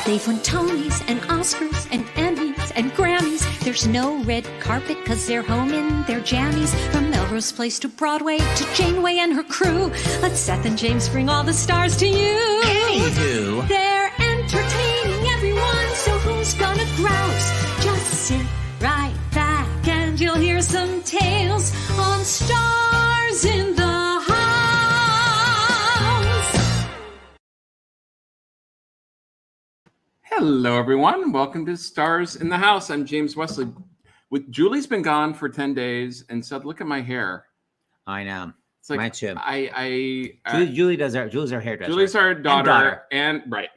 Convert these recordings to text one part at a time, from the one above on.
They've won Tonys and Oscars and Emmys and Grammys. There's no red carpet because they're home in their jammies. From Melrose Place to Broadway to Janeway and her crew. Let Seth and James bring all the stars to you. Anywho. They're entertaining everyone, so who's gonna grouse? Just sit right back and you'll hear some tales on Stars in the Hello, everyone. Welcome to Stars in the House. I'm James Wesley. Julie's been gone for 10 days and said, "Look at my hair." I know. It's like mine too. Julie's our hairdresser. Julie's our daughter, and right.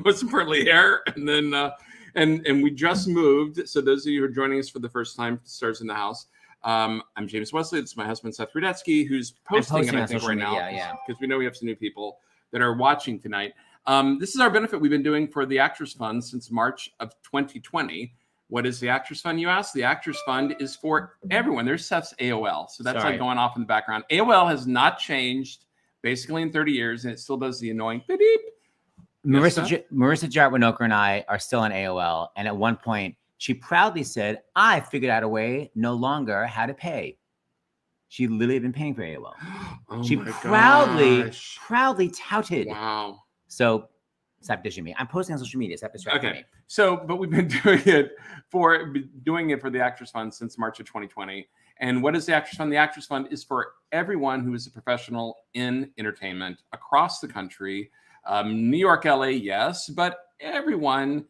Most importantly, hair. And then and we just moved. So those of you who are joining us for the first time, Stars in the House. I'm James Wesley. This is my husband, Seth Rudetsky, who's posting it, I think, right now. Yeah. Because we know we have some new people that are watching tonight. This is our benefit we've been doing for the Actors Fund since March of 2020. What is the Actors Fund, you ask? The Actors Fund is for everyone. There's Seth's AOL. So that's like going off in the background. AOL has not changed basically in 30 years, and it still does the annoying beep. Marissa Jarrett-Winokur and I are still on AOL. And at one point, she proudly said, I figured out a way no longer how to pay. She literally had been paying for AOL. She proudly touted. Wow. So stop dishing me. I'm posting on social media. Stop distracting me. So, but we've been doing it for the Actors Fund since March of 2020. And what is the Actors Fund? The Actors Fund is for everyone who is a professional in entertainment across the country. New York, LA, yes, but everyone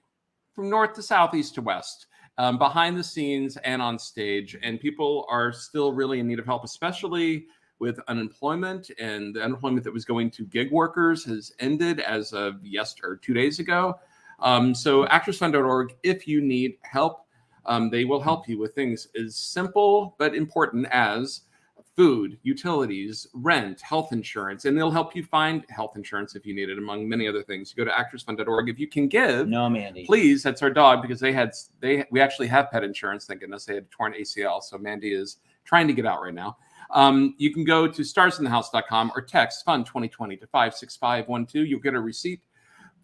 from north to south, east to west, behind the scenes and on stage. And people are still really in need of help, especially with unemployment, and the unemployment that was going to gig workers has ended as of 2 days ago. So actorsfund.org, if you need help, they will help you with things as simple but important as food, utilities, rent, health insurance, and they'll help you find health insurance if you need it, among many other things. You go to actorsfund.org. If you can give, no, Mandy, please. That's our dog, because we actually have pet insurance. Thank goodness. They had torn ACL, so Mandy is trying to get out right now. You can go to starsinthehouse.com or text FUN 2020 to 56512. You'll get a receipt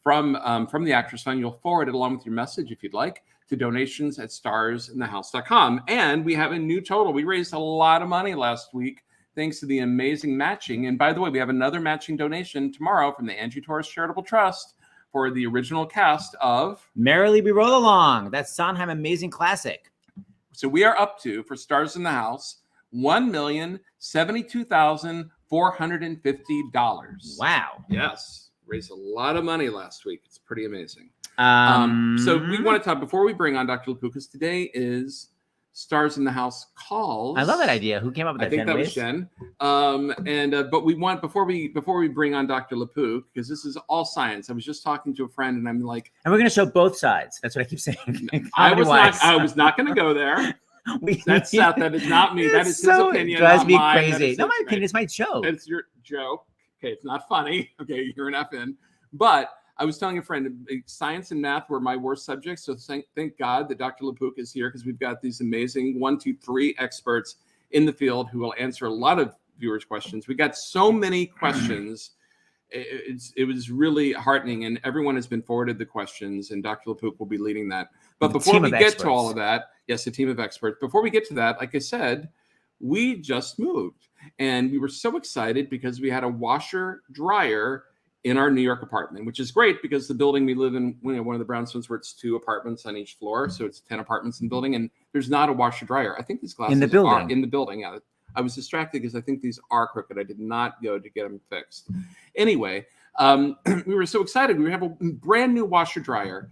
from the Actors Fund. You'll forward it along with your message, if you'd like, to donations at starsinthehouse.com. And we have a new total. We raised a lot of money last week thanks to the amazing matching. And by the way, we have another matching donation tomorrow from the Angie Torres Charitable Trust for the original cast of Merrily We Roll Along. That Sondheim amazing classic. So we are up to, for Stars in the House, $1,072,450. Wow. Yes. Raised a lot of money last week. It's pretty amazing. So we want to talk, before we bring on Dr. LaPook, because today is Stars in the House calls. I love that idea. Who came up with that? I think that was Jen. But we want, before we bring on Dr. LaPook, because this is all science. I was just talking to a friend and I'm like, and we're going to show both sides. That's what I keep saying. I was not going to go there. That's Seth. That is not me. That is his opinion. It drives me mine. crazy. No, my opinion is my joke. It's your joke. Okay, it's not funny. Okay, you're an FN. But I was telling a friend, science and math were my worst subjects. So thank God that Dr. LaPook is here, because we've got these amazing 1, 2, 3 experts in the field who will answer a lot of viewers' questions. We got so many questions. It was really heartening, and everyone has been forwarded the questions, and Dr. LaPook will be leading that. But before we get to all of that, yes, a team of experts. Before we get to that, like I said, we just moved, and we were so excited because we had a washer dryer in our New York apartment, which is great because the building we live in, one of the brownstones, where it's 2 apartments on each floor, so it's 10 apartments in the building, and there's not a washer dryer. I think these glasses in the building. are in the building. Yeah. I was distracted because I think these are crooked. I did not go to get them fixed. Anyway, we were so excited. We have a brand new washer dryer,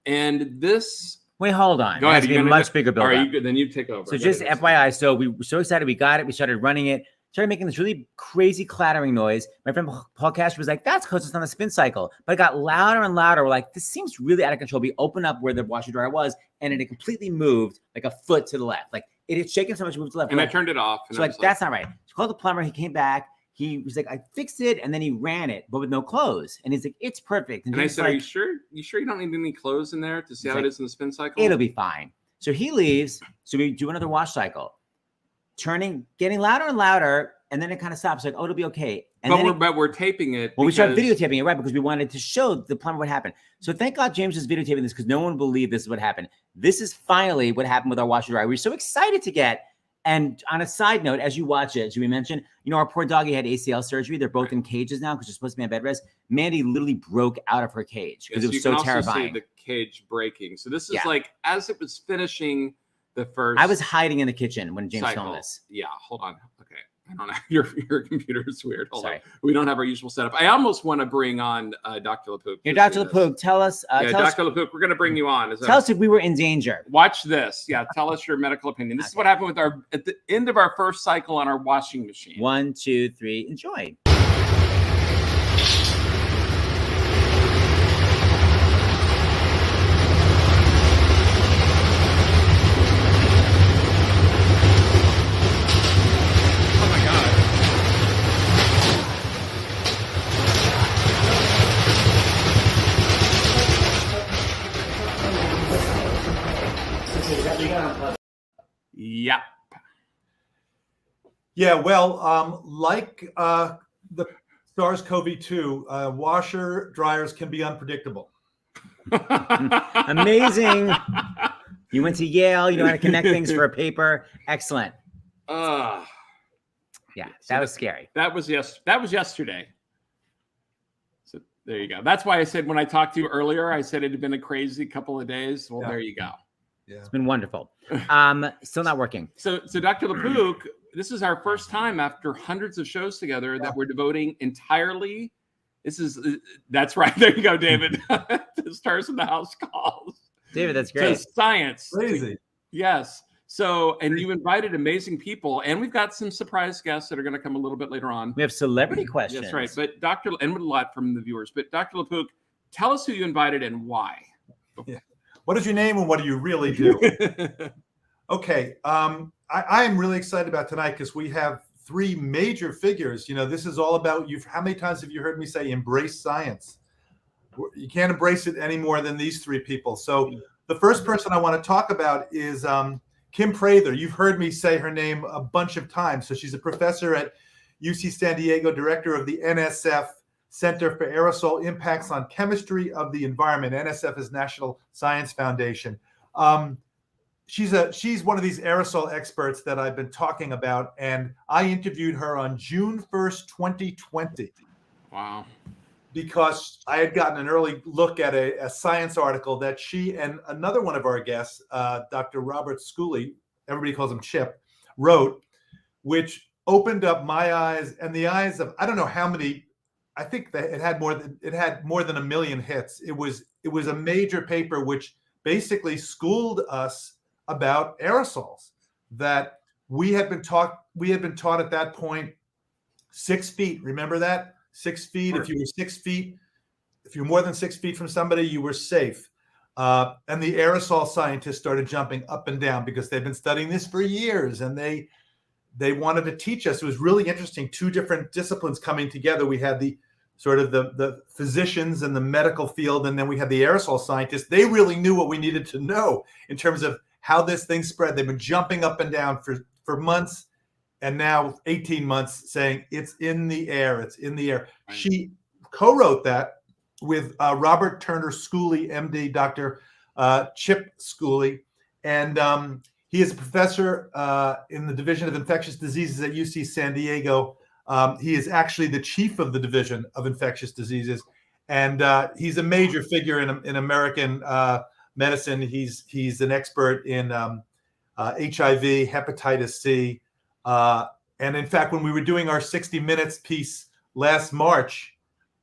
and this. Wait, hold on. Go ahead. It's a much bigger build. All right, then you take over. So just FYI, so we were so excited. We got it. We started running it. Started making this really crazy clattering noise. My friend Paul Cash was like, that's because it's on the spin cycle. But it got louder and louder. We're like, this seems really out of control. We opened up where the washer dryer was, and it completely moved like a foot to the left. Like it had shaken so much, it moved to the left. And I turned it off. So like, that's not right. So called the plumber. He came back. He was like, I fixed it. And then he ran it, but with no clothes. And he's like, it's perfect. And I said, are you sure? You sure you don't need any clothes in there to see how it is in the spin cycle? It'll be fine. So he leaves. So we do another wash cycle. Getting louder and louder. and then it kind of stops. Like, oh, it'll be okay. And but we're taping it. Well, we started videotaping it, right? Because we wanted to show the plumber what happened. So thank God James is videotaping this because no one believed this is what happened. This is finally what happened with our washer dryer. We're so excited to get. And on a side note, as you watch it, should we mention, our poor doggy had ACL surgery. They're both in cages now because they're supposed to be on bed rest. Mandy literally broke out of her cage because it was so terrifying. You can also see the cage breaking. So this is like as it was finishing the first. I was hiding in the kitchen when James filmed this. Yeah, hold on. Okay. I don't know. Your computer is weird. Hold on. We don't have our usual setup. I almost want to bring on Dr. LaPook. Dr. LaPook, tell us. Dr. LaPook, we're going to bring you on. Tell us if we were in danger. Watch this. Yeah, tell us your medical opinion. This is what happened at the end of our first cycle on our washing machine. 1, 2, 3, enjoy. Yep. Yeah, well, like the SARS-CoV-2, washer dryers can be unpredictable. Amazing. You went to Yale. You know how to connect things for a paper. Excellent. Yeah, that was scary. That was yesterday. So there you go. That's why I said when I talked to you earlier, I said it had been a crazy couple of days. Well, there you go. Yeah. It's been wonderful. Still not working. So Dr. LaPook, this is our first time after hundreds of shows together that we're devoting entirely. That's right. There you go, David. The Stars in the House calls. David, that's great. To science. Crazy. Yes. So, and you invited amazing people, and we've got some surprise guests that are going to come a little bit later on. We have celebrity questions. That's right. But and a lot from the viewers. But Dr. LaPook, tell us who you invited and why. Yeah. What is your name and what do you really do? Okay. I am really excited about tonight because we have three major figures. This is all about you. How many times have you heard me say embrace science? You can't embrace it any more than these three people. So the first person I want to talk about is Kim Prather. You've heard me say her name a bunch of times. So she's a professor at UC San Diego, director of the NSF Center for Aerosol Impacts on Chemistry of the Environment. NSF is National Science Foundation. She's one of these aerosol experts that I've been talking about, and I interviewed her on June 1st, 2020. Wow. Because I had gotten an early look at a science article that she and another one of our guests, Dr. Robert Schooley, everybody calls him Chip, wrote, which opened up my eyes and the eyes of, I don't know how many, I think that it had more than 1 million hits. It was a major paper which basically schooled us about aerosols, that we had been taught at that point 6 feet. Remember that? 6 feet. Sure. If you were 6 feet, if you're more than 6 feet from somebody, you were safe. And the aerosol scientists started jumping up and down because they've been studying this for years, and they wanted to teach us. It was really interesting. Two different disciplines coming together. We had the sort of the physicians in the medical field, and then we had the aerosol scientists. They really knew what we needed to know in terms of how this thing spread. They've been jumping up and down for months, and now 18 months saying it's in the air. It's in the air. Right. She co-wrote that with Robert Turner Schooley, MD, Dr. Chip Schooley, and he is a professor in the Division of Infectious Diseases at UC San Diego. He is actually the chief of the Division of Infectious Diseases, and he's a major figure in American medicine. He's an expert in HIV, hepatitis C, and in fact, when we were doing our 60 Minutes piece last March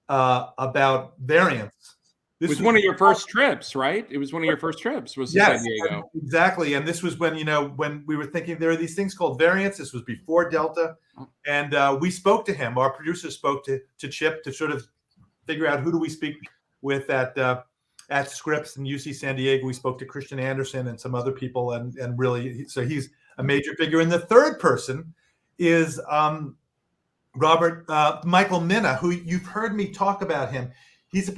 about variants, it was one of your first trips, right? It was one of your first trips, was to San Diego. Exactly. And this was when we were thinking there are these things called variants. This was before Delta. And we spoke to him. Our producer spoke to Chip to sort of figure out who do we speak with at Scripps and UC San Diego. We spoke to Christian Anderson and some other people. And really, so he's a major figure. And the third person is Michael Mina, who you've heard me talk about him. He's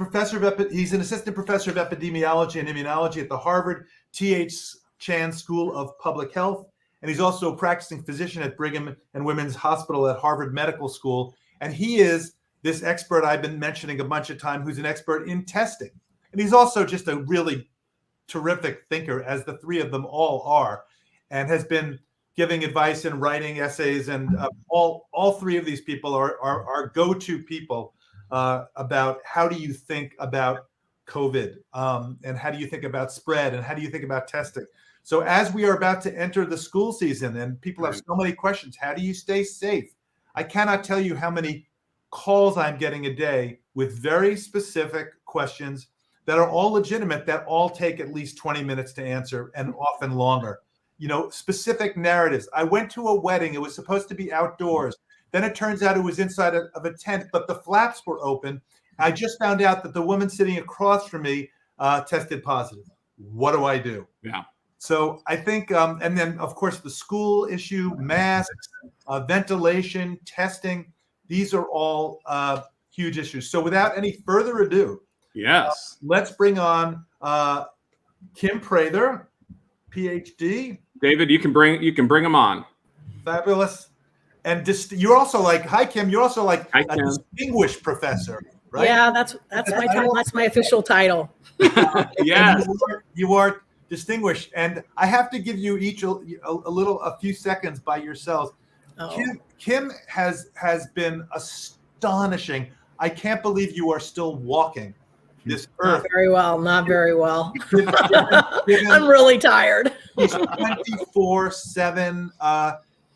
he's an assistant professor of epidemiology and immunology at the Harvard T.H. Chan School of Public Health, and he's also a practicing physician at Brigham and Women's Hospital at Harvard Medical School. And he is this expert I've been mentioning a bunch of times, who's an expert in testing. And he's also just a really terrific thinker, as the three of them all are, and has been giving advice and writing essays. And all three of these people are go-to people about how do you think about COVID, and how do you think about spread, and how do you think about testing. So as we are about to enter the school season and people have so many questions, how do you stay safe? I cannot tell you how many calls I'm getting a day with very specific questions that are all legitimate, that all take at least 20 minutes to answer, and often longer. You know, specific narratives. I went to a wedding. It was supposed to be outdoors. Then it turns out it was inside of a tent, but the flaps were open. I just found out that the woman sitting across from me tested positive. What do I do? Yeah. So I think, and then of course the school issue, masks, ventilation, testing, these are all huge issues. So without any further ado, Yes. let's bring on Kim Prather, PhD. David, you can bring them on. Fabulous. And you're also like, hi Kim, you're also like Hi, a Kim. distinguished professor, right? Yeah, that's my title. That's my official title. Yes. You are distinguished, and I have to give you each a few seconds by yourselves. Oh. Kim has been astonishing. I can't believe you are still walking this earth. Not very well. Given I'm really tired. She's 24/7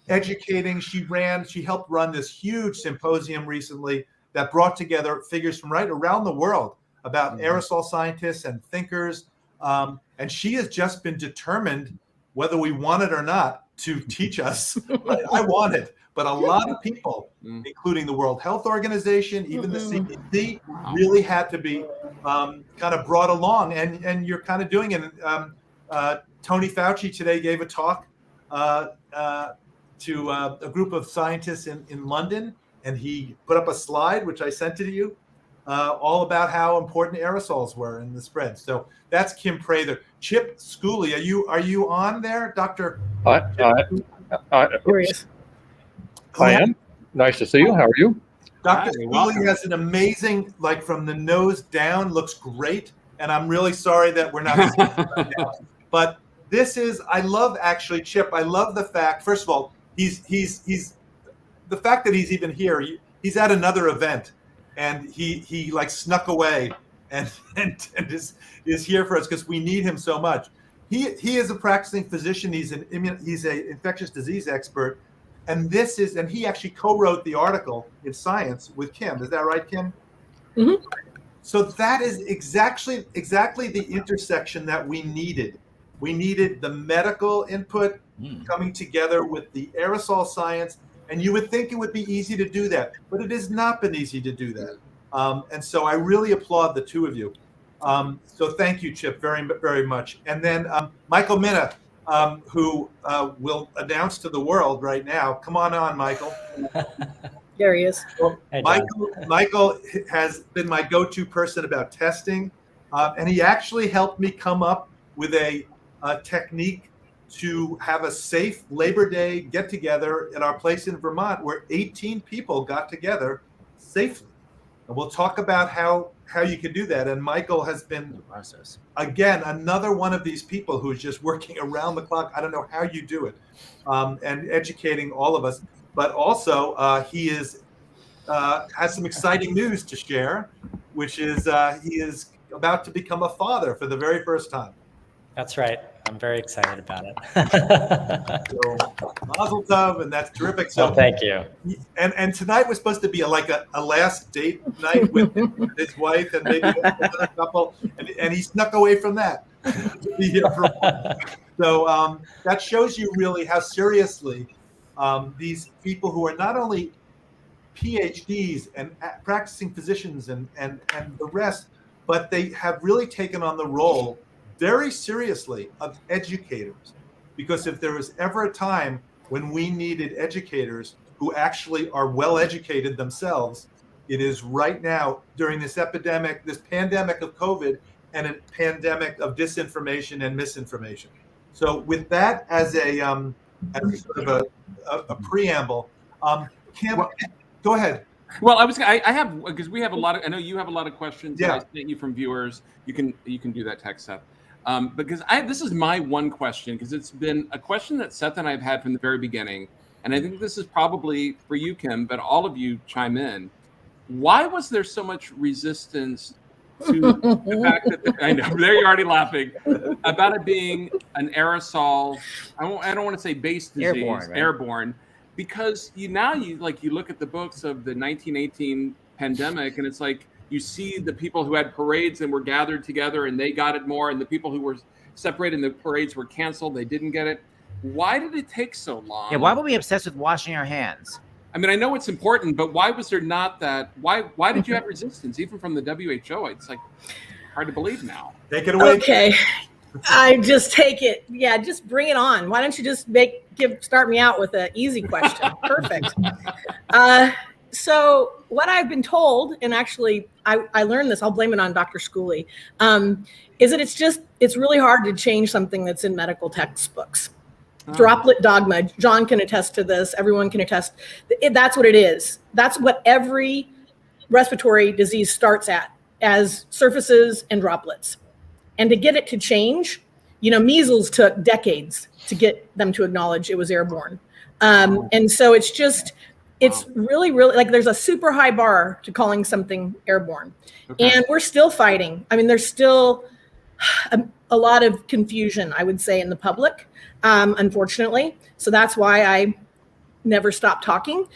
educating. She helped run this huge symposium recently that brought together figures from right around the world about aerosol scientists and thinkers. And she has just been determined, whether we want it or not, to teach us. I want it, but a lot of people, including the World Health Organization, even the CDC, really had to be kind of brought along. And you're kind of doing it. Tony Fauci today gave a talk to a group of scientists in London, and he put up a slide, which I sent to you, all about how important aerosols were in the spread. So that's Kim Prather. Chip Schooley, are you on there, Dr.? I am. Nice to see you. How are you? Dr. Hi, Schooley welcome. has an amazing, like from the nose down, looks great. And I'm really sorry that we're not seeing it right now. But this is, I love actually, Chip, I love the fact, first of all, he's the fact that he's even here, he's at another event, and he like snuck away and is here for us because we need him so much. He is a practicing physician. He's an infectious disease expert, and he actually co-wrote the article in Science with Kim. Is that right, Kim? Mm-hmm. So that is exactly the intersection that we needed. We needed the medical input coming together with the aerosol science. And you would think it would be easy to do that, but it has not been easy to do that. And so I really applaud the two of you. So thank you, Chip, very, very much. And then Michael Mina, who will announce to the world right now. Come on, Michael. There he is. Well, Michael has been my go-to person about testing, and he actually helped me come up with a technique to have a safe Labor Day get-together at our place in Vermont, where 18 people got together safely. And we'll talk about how you can do that. And Michael has been, again, another one of these people who's just working around the clock. I don't know how you do it, and educating all of us. But also, he has some exciting news to share, which is he is about to become a father for the very first time. That's right. I'm very excited about it. So, mazel tov, and that's terrific. So, thank you. And tonight was supposed to be a last date night with his wife and maybe another couple, and he snuck away from that to be here for a while. So that shows you really how seriously these people who are not only PhDs and practicing physicians and the rest, but they have really taken on the role very seriously of educators. Because if there was ever a time when we needed educators who actually are well educated themselves, it is right now during this epidemic, this pandemic of COVID, and a pandemic of disinformation and misinformation. So with that as a as sort of a preamble. Kim, go ahead. Well, I have, because we have a lot of, I know you have a lot of questions that I sent you from viewers. You can do that text, Seth. Because this is my one question, because it's been a question that Seth and I have had from the very beginning. And I think this is probably for you, Kim, but all of you chime in. Why was there so much resistance to the fact that, I know, there you're already laughing, about it being an aerosol, I don't want to say base disease, airborne. Because you look at the books of the 1918 pandemic, and it's like you see the people who had parades and were gathered together and they got it more, and the people who were separated in the parades were canceled, they didn't get it. Why did it take so long? Yeah, why were we obsessed with washing our hands? I mean, I know it's important, but why was there not that? Why did you have resistance, even from the WHO? It's like hard to believe now. Take it away. Okay. I just take it. Yeah, just bring it on. Why don't you just start me out with an easy question? Perfect. So what I've been told, and actually I learned this, I'll blame it on Dr. Schooley, is that it's really hard to change something that's in medical textbooks. Droplet dogma. John can attest to this. Everyone can attest. That's what it is. That's what every respiratory disease starts at, as surfaces and droplets. And to get it to change, measles took decades to get them to acknowledge it was airborne. And so it's really, really, like, there's a super high bar to calling something airborne. Okay. And we're still fighting. I mean, there's still a lot of confusion, I would say, in the public, unfortunately. So that's why I never stop talking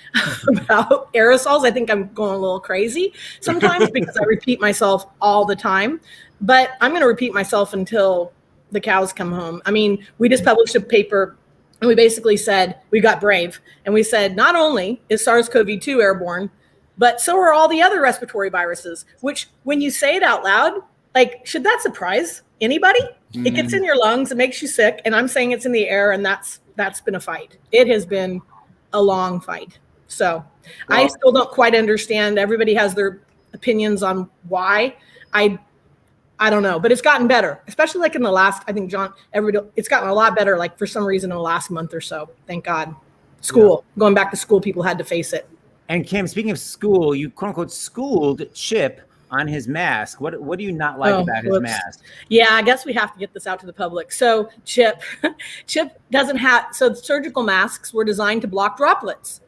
about aerosols. I think I'm going a little crazy sometimes because I repeat myself all the time. But I'm going to repeat myself until the cows come home. I mean, we just published a paper and we basically said, we got brave. And we said, not only is SARS-CoV-2 airborne, but so are all the other respiratory viruses, which when you say it out loud, like, should that surprise anybody? Mm-hmm. It gets in your lungs, it makes you sick. And I'm saying it's in the air, and that's been a fight. It has been a long fight. So I still don't quite understand. Everybody has their opinions on why. I don't know, but it's gotten better, especially like in the last, I think, John, it's gotten a lot better, like for some reason in the last month or so. Thank God. Going back to school, people had to face it. And Kim, speaking of school, you quote unquote schooled Chip on his mask. What do you not like about his mask? Yeah, I guess we have to get this out to the public. So Chip doesn't have, so surgical masks were designed to block droplets.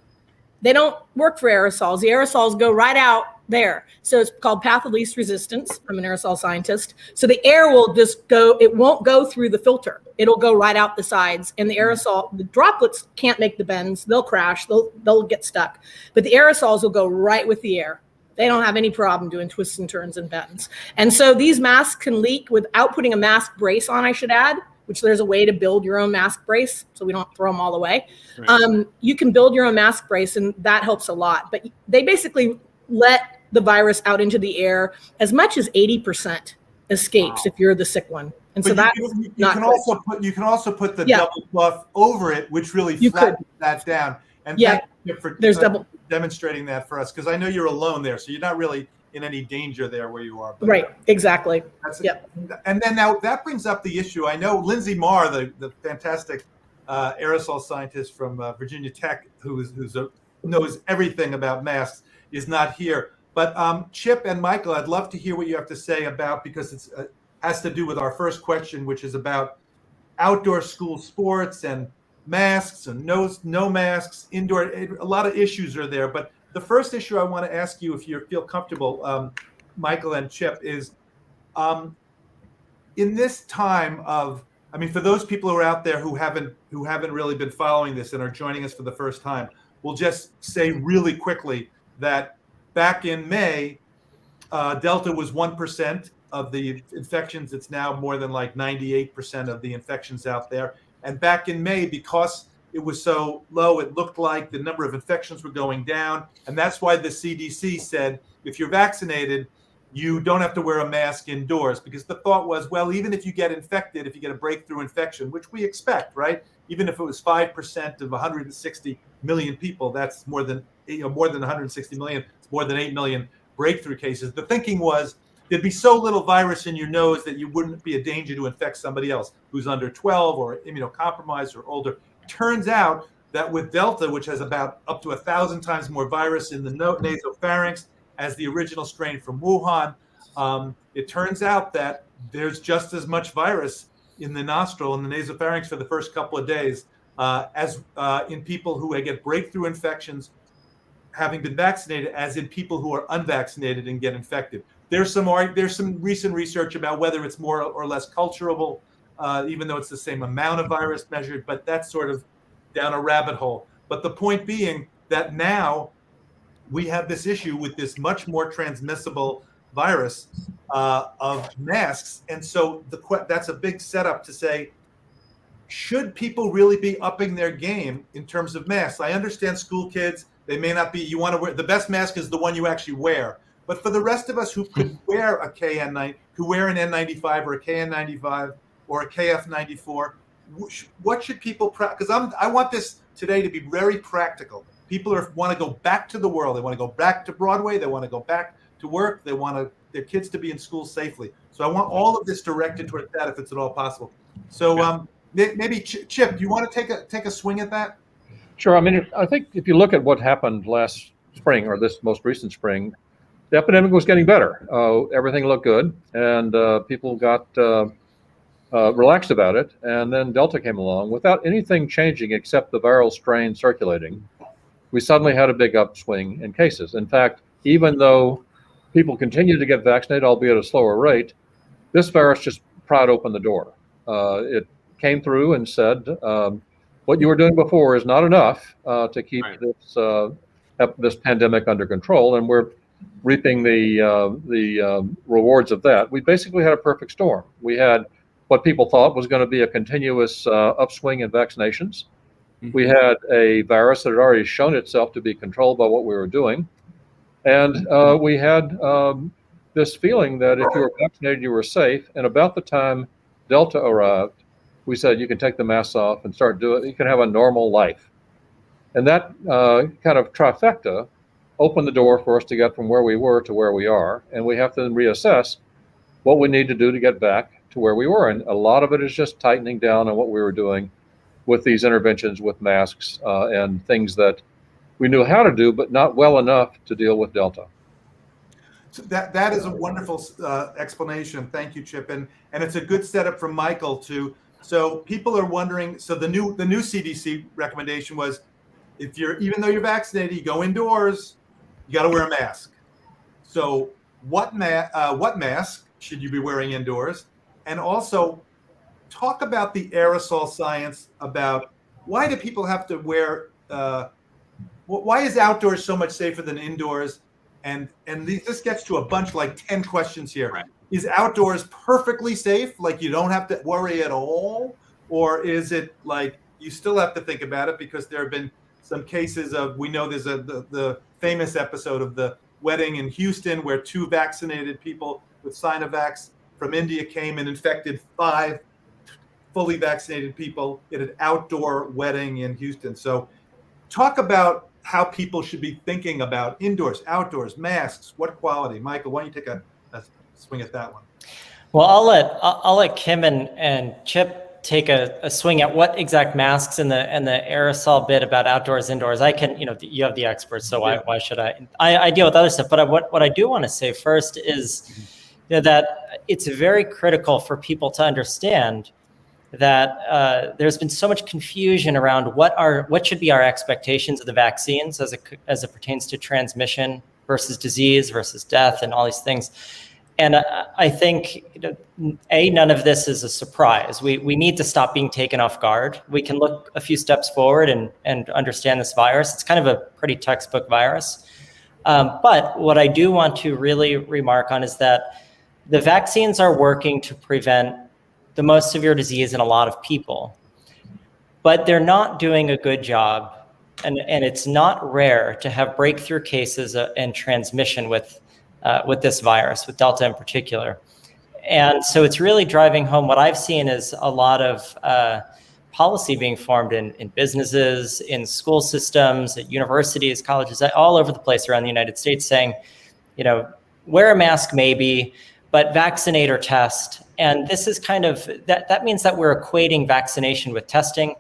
They don't work for aerosols. The aerosols go right out there. So it's called path of least resistance. I'm an aerosol scientist. So the air will just go, it won't go through the filter. It'll go right out the sides. And the aerosol, the droplets can't make the bends. They'll crash. They'll get stuck. But the aerosols will go right with the air. They don't have any problem doing twists and turns and bends. And so these masks can leak without putting a mask brace on, I should add, which there's a way to build your own mask brace so we don't throw them all away. Right. You can build your own mask brace, and that helps a lot. But they basically let the virus out into the air. As much as 80% escapes if you're the sick one. And but so that's you can also put the double cloth over it, which really flattens that down. And thank you for demonstrating that for us, because I know you're alone there, so you're not really in any danger there where you are. But right, exactly. And then now that brings up the issue. I know Lindsay Marr, the fantastic aerosol scientist from Virginia Tech, who knows everything about masks, is not here. But Chip and Michael, I'd love to hear what you have to say about, because it has to do with our first question, which is about outdoor school sports and masks and no masks, indoor. A lot of issues are there. But the first issue I want to ask you, if you feel comfortable, Michael and Chip, is in this time of, I mean, for those people who are out there who haven't really been following this and are joining us for the first time, we'll just say really quickly that back in May, Delta was 1% of the infections. It's now more than like 98% of the infections out there. And back in May, because it was so low, it looked like the number of infections were going down. And that's why the CDC said, if you're vaccinated, you don't have to wear a mask indoors, because the thought was, well, even if you get infected, if you get a breakthrough infection, which we expect, right? Even if it was 5% of 160 million people, that's more than 160 million, it's more than 8 million breakthrough cases. The thinking was there'd be so little virus in your nose that you wouldn't be a danger to infect somebody else who's under 12 or immunocompromised or older. turns out that with Delta, which has about up to 1,000 times more virus in the nasopharynx as the original strain from Wuhan, it turns out that there's just as much virus in the nostril and the nasopharynx for the first couple of days as in people who get breakthrough infections having been vaccinated as in people who are unvaccinated and get infected. There's some recent research about whether it's more or less culturable, even though it's the same amount of virus measured, but that's sort of down a rabbit hole. But the point being that now we have this issue with this much more transmissible virus of masks. And so that's a big setup to say, should people really be upping their game in terms of masks? I understand school kids, they may not be, you want to wear, the best mask is the one you actually wear. But for the rest of us who could wear a who wear an N95 or a KN95 or a KF94, what should people practice? Because I want this today to be very practical. People want to go back to the world. They want to go back to Broadway. They want to go back to work. They want their kids to be in school safely. So I want all of this directed towards that if it's at all possible. So maybe Chip, do you want to take a swing at that? Sure. I mean, I think if you look at what happened last spring or this most recent spring, the epidemic was getting better. Everything looked good, and people got relaxed about it. And then Delta came along without anything changing except the viral strain circulating. We suddenly had a big upswing in cases. In fact, even though people continued to get vaccinated, albeit at a slower rate, this virus just pried open the door. It came through and said, what you were doing before is not enough to keep this pandemic under control, and we're reaping the rewards of that. We basically had a perfect storm. We had what people thought was going to be a continuous upswing in vaccinations. We had a virus that had already shown itself to be controlled by what we were doing. And we had this feeling that if you were vaccinated, you were safe. And about the time Delta arrived, we said, you can take the masks off and start doing it. You can have a normal life. And that kind of trifecta opened the door for us to get from where we were to where we are. And we have to then reassess what we need to do to get back to where we were. And a lot of it is just tightening down on what we were doing with these interventions with masks and things that we knew how to do, but not well enough to deal with Delta. So that is a wonderful explanation. Thank you, Chip. And it's a good setup from Michael too. So people are wondering, so the new CDC recommendation was, even though you're vaccinated, you go indoors, you got to wear a mask. So what mask should you be wearing indoors? And also talk about the aerosol science about why do people have to wear, why is outdoors so much safer than indoors? And this gets to a bunch, like 10 questions here. Right. Is outdoors perfectly safe? Like you don't have to worry at all? Or is it like you still have to think about it because there have been some cases of, we know there's the famous episode of the wedding in Houston where 2 vaccinated people with Sinovac from India came and infected 5 fully vaccinated people at an outdoor wedding in Houston. So talk about how people should be thinking about indoors, outdoors, masks, what quality. Michael, why don't you take a swing at that one? Well, I'll let Kim and Chip take a swing at what exact masks and the aerosol bit about outdoors, indoors. I can, you have the experts, so why should I? I deal with other stuff. But what I do want to say first is that it's very critical for people to understand that there's been so much confusion around what should be our expectations of the vaccines as it pertains to transmission versus disease versus death and all these things. And I think, none of this is a surprise. We need to stop being taken off guard. We can look a few steps forward and understand this virus. It's kind of a pretty textbook virus. But what I do want to really remark on is that the vaccines are working to prevent the most severe disease in a lot of people, but they're not doing a good job. And it's not rare to have breakthrough cases and transmission with this virus, with Delta in particular. And so it's really driving home what I've seen is a lot of policy being formed in businesses, in school systems, at universities, colleges, all over the place around the United States saying, wear a mask maybe, but vaccinate or test. And this is kind of, that means that we're equating vaccination with testing.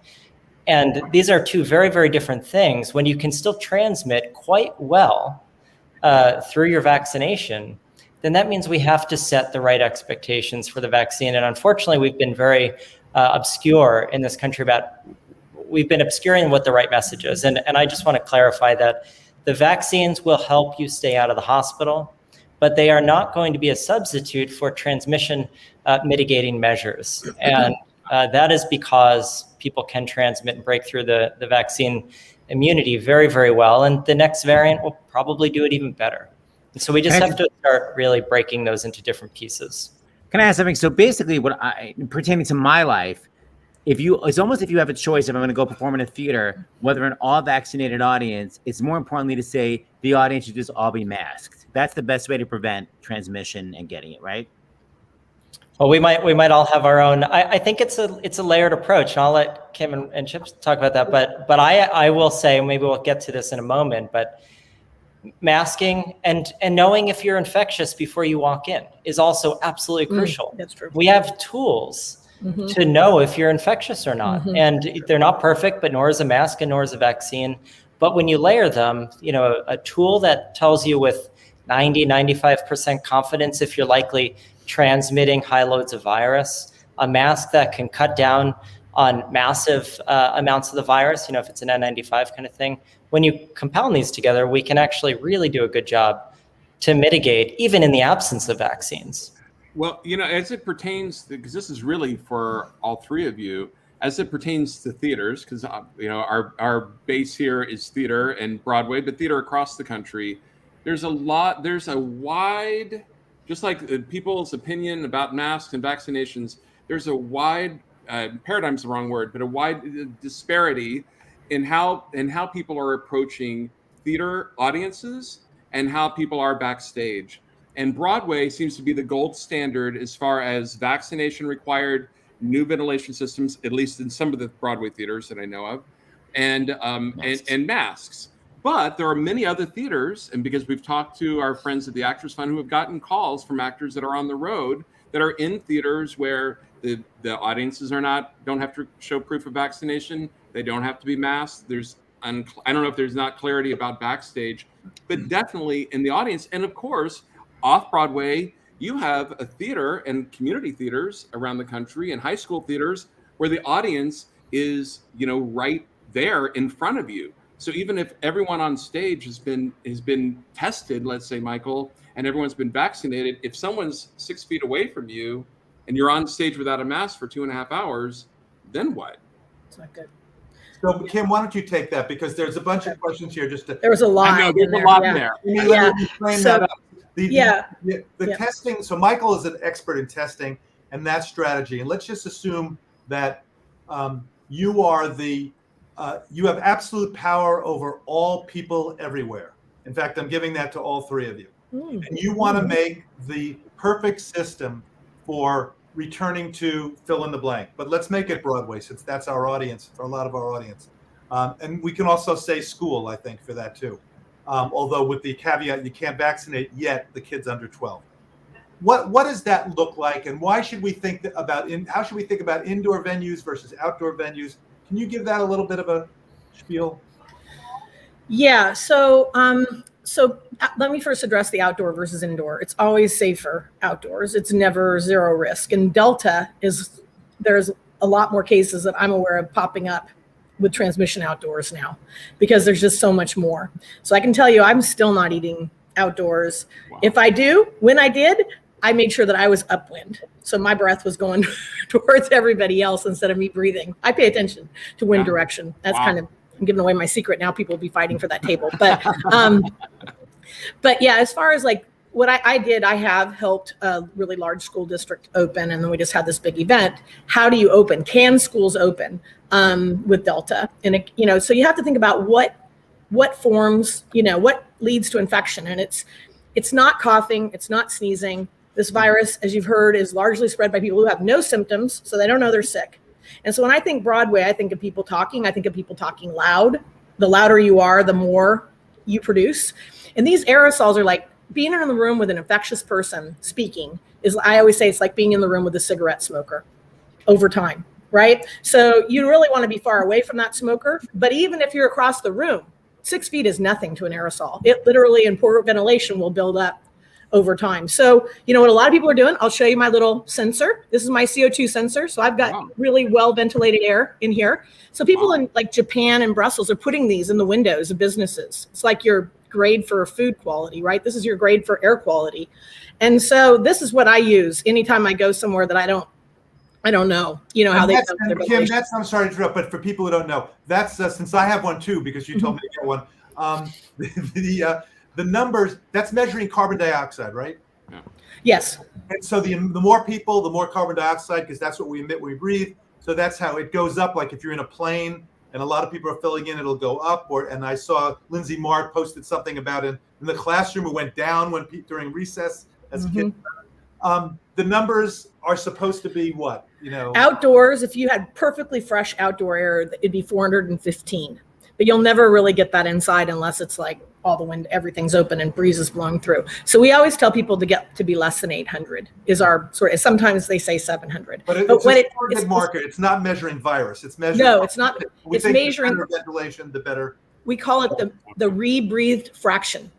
And these are two very, very different things. When you can still transmit quite well through your vaccination, then that means we have to set the right expectations for the vaccine. And unfortunately, we've been very obscure in this country we've been obscuring what the right message is. And I just want to clarify that the vaccines will help you stay out of the hospital, but they are not going to be a substitute for transmission mitigating measures. And that is because people can transmit and break through the vaccine immunity very, very well. And the next variant will probably do it even better. And so we just have to start really breaking those into different pieces. Can I ask something? So basically pertaining to my life, it's almost if you have a choice, if I'm going to go perform in a theater, whether an all vaccinated audience, it's more importantly to say the audience should just all be masked. That's the best way to prevent transmission and getting it, right? Well, we might all have our own. I think it's a layered approach, and I'll let Kim and Chip talk about that. But I will say, maybe we'll get to this in a moment, but masking and knowing if you're infectious before you walk in is also absolutely crucial. That's true. We have tools to know if you're infectious or not, and they're not perfect, but nor is a mask and nor is a vaccine. But when you layer them, a tool that tells you with 95% confidence if you're likely transmitting high loads of virus, a mask that can cut down on massive amounts of the virus, if it's an N95 kind of thing. When you compound these together, we can actually really do a good job to mitigate, even in the absence of vaccines. Well, as it pertains, because this is really for all three of you, as it pertains to theaters, because our base here is theater and Broadway, but theater across the country, there's a wide, just like people's opinion about masks and vaccinations, there's a wide, paradigm's the wrong word, but a wide disparity in how people are approaching theater audiences and how people are backstage. And Broadway seems to be the gold standard as far as vaccination required, new ventilation systems, at least in some of the Broadway theaters that I know of, and masks. But there are many other theaters, and because we've talked to our friends at the Actors Fund who have gotten calls from actors that are on the road that are in theaters where the audiences don't have to show proof of vaccination. They don't have to be masked. I don't know if there's not clarity about backstage, but definitely in the audience. And of course, off Broadway, you have a theater and community theaters around the country and high school theaters where the audience is, right there in front of you. So even if everyone on stage has been tested, let's say, Michael, and everyone's been vaccinated, if someone's 6 feet away from you and you're on stage without a mask for 2.5 hours, then what? It's not good. So Kim, why don't you take that? Because there's a bunch of questions here. There was a lot. I know, there's a lot there. Let me frame that up. The testing. So Michael is an expert in testing and that strategy. And let's just assume that you have absolute power over all people everywhere. In fact, I'm giving that to all three of you. And you want to make the perfect system for returning to fill in the blank. But let's make it Broadway, since that's our audience, for a lot of our audience. And we can also say school, I think, for that too. Although with the caveat, you can't vaccinate yet the kids under 12. What does that look like, and why should we think about how should we think about indoor venues versus outdoor venues? Can you give that a little bit of a spiel? Yeah. So let me first address the outdoor versus indoor. It's always safer outdoors. It's never zero risk. And Delta there's a lot more cases that I'm aware of popping up with transmission outdoors now because there's just so much more. So I can tell you, I'm still not eating outdoors. Wow. If I do, when I did, I made sure that I was upwind. So my breath was going towards everybody else instead of me breathing. I pay attention to wind direction. That's kind of, I'm giving away my secret now. People will be fighting for that table. But yeah, as far as like what I did, I have helped a really large school district open, and then we just had this big event. How do you open? Can schools open with Delta? And so you have to think about what forms, what leads to infection, and it's not coughing, it's not sneezing. This virus, as you've heard, is largely spread by people who have no symptoms, so they don't know they're sick. And so when I think Broadway, I think of people talking. I think of people talking loud. The louder you are, the more you produce. And these aerosols are like being in the room with an infectious person speaking. I always say it's like being in the room with a cigarette smoker over time. right? So you really want to be far away from that smoker. But even if you're across the room, 6 feet is nothing to an aerosol. It literally, in poor ventilation, will build up over time. So, you know what a lot of people are doing? I'll show you my little sensor. This is my CO2 sensor. So I've got really well ventilated air in here. So people in like Japan and Brussels are putting these in the windows of businesses. It's like your grade for food quality, right? This is your grade for air quality. And so this is what I use anytime I go somewhere that I don't know, you know, how they. Kim, that's, I'm sorry to interrupt, but for people who don't know, that's since I have one too, because you told me to get one. The numbers, that's measuring carbon dioxide, right? Yeah. Yes. And so the more people, the more carbon dioxide, because that's what we emit when we breathe. So that's how it goes up. Like if you're in a plane and a lot of people are filling in, it'll go up. And I saw Lindsay Mark posted something about it in the classroom. It went down during recess as a kid. The numbers are supposed to be what? You know, outdoors, if you had perfectly fresh outdoor air, it'd be 415. But you'll never really get that inside unless it's like all the wind, everything's open and breeze is blowing through. So we always tell people to get to be less than 800 is our sort of, sometimes they say 700. But it's a target marker. It's not measuring virus. It's measuring. No, it's not. It's measuring the ventilation, the better. We call it the rebreathed fraction.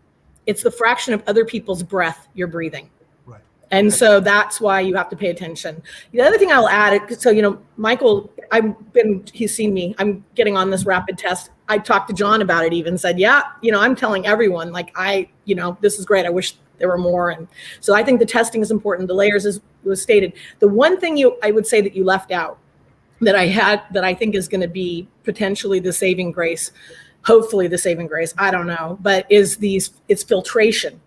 It's the fraction of other people's breath you're breathing. Right. And so that's why you have to pay attention. The other thing I'll add, so, you know, Michael, he's seen me, I'm getting on this rapid test. I talked to Jon about it, even said, yeah, you know, I'm telling everyone, like, this is great. I wish there were more. And so I think the testing is important. The layers was stated. The one thing I would say that you left out that I think is going to be potentially the saving grace, hopefully the saving grace, I don't know, but it's filtration.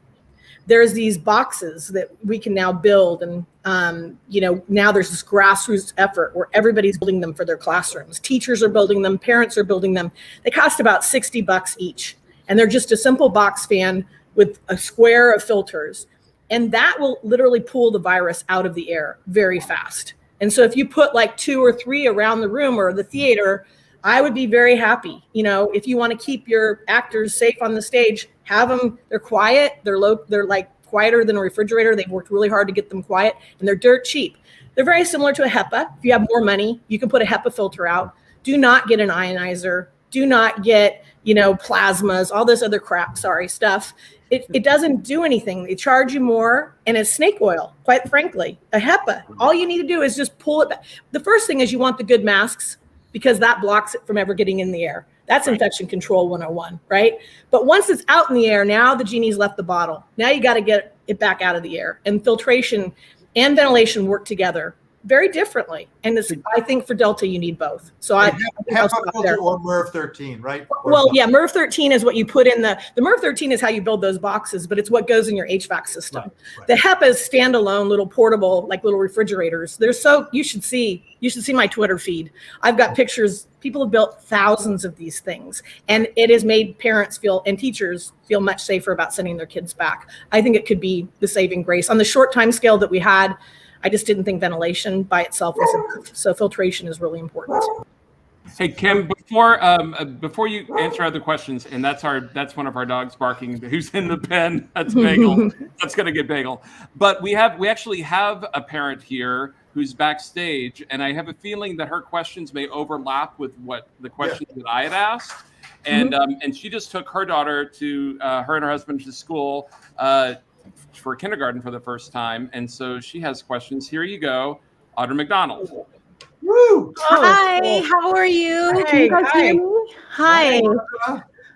There's these boxes that we can now build. And, now there's this grassroots effort where everybody's building them for their classrooms. Teachers are building them. Parents are building them. They cost about $60 each. And they're just a simple box fan with a square of filters. And that will literally pull the virus out of the air very fast. And so if you put like 2 or 3 around the room or the theater, I would be very happy. You know, if you want to keep your actors safe on the stage, have them, they're quiet. They're like quieter than a refrigerator. They've worked really hard to get them quiet, and they're dirt cheap. They're very similar to a HEPA. If you have more money, you can put a HEPA filter out. Do not get an ionizer. Do not get, plasmas, all this other stuff. It doesn't do anything. They charge you more, and it's snake oil, quite frankly. A HEPA, all you need to do is just pull it back. The first thing is you want the good masks, because that blocks it from ever getting in the air. That's infection control 101, right? But once it's out in the air, now the genie's left the bottle. Now you got to get it back out of the air. And filtration and ventilation work together very differently. And I think for Delta, you need both. So HEPA filter or MERV 13, right? MERV 13 is what you put in the MERV 13 is how you build those boxes, but it's what goes in your HVAC system. Right. The HEPA is standalone, little portable, like little refrigerators. You should see my Twitter feed. I've got pictures. People have built thousands of these things, and it has made parents and teachers feel much safer about sending their kids back. I think it could be the saving grace. On the short time scale that we had, I just didn't think ventilation by itself was enough. So filtration is really important. Hey, Kim, before you answer other questions, and that's one of our dogs barking. Who's in the pen? That's Bagel. That's gonna get Bagel. But we actually have a parent here who's backstage, and I have a feeling that her questions may overlap with what the questions that I had asked. And and she just took her daughter to her and her husband to school for kindergarten for the first time, and so she has questions. Here you go, Audra McDonald. Woo! Hi, how are you? Can you guys hear me? Hi.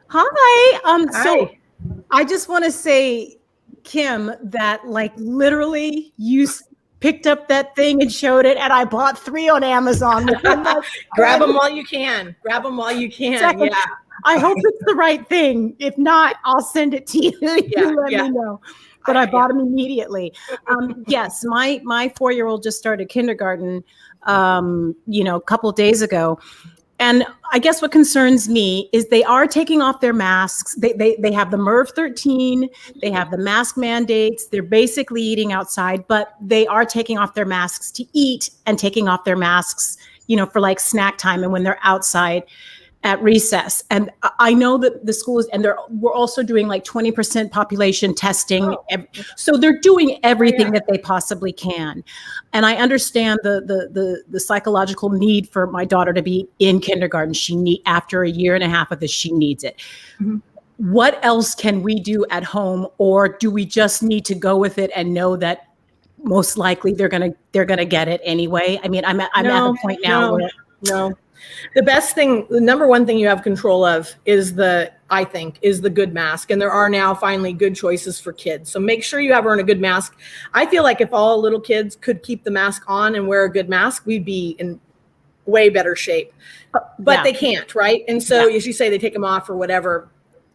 Hi. So I just want to say, Kim, that like literally you picked up that thing and showed it, and I bought 3 on Amazon. Grab them while you can. Exactly. Yeah. I hope it's the right thing. If not, I'll send it to you. You let me know. But I bought them immediately. Yes, my 4-year-old just started kindergarten, a couple of days ago. And I guess what concerns me is they are taking off their masks. They have the MERV 13, they have the mask mandates. They're basically eating outside, but they are taking off their masks to eat and taking off their masks, for like snack time and when they're outside. at recess. And I know that the schools, and we're also doing like 20% population testing. So they're doing everything that they possibly can. And I understand the psychological need for my daughter to be in kindergarten. After a year and a half of this, she needs it. Mm-hmm. What else can we do at home? Or do we just need to go with it and know that most likely they're gonna get it anyway? I mean, I'm at the point now where the best thing, the number one thing you have control of is the good mask. And there are now finally good choices for kids. So make sure you have on a good mask. I feel like if all little kids could keep the mask on and wear a good mask, we'd be in way better shape. But they can't, right? And so as you say, they take them off or whatever.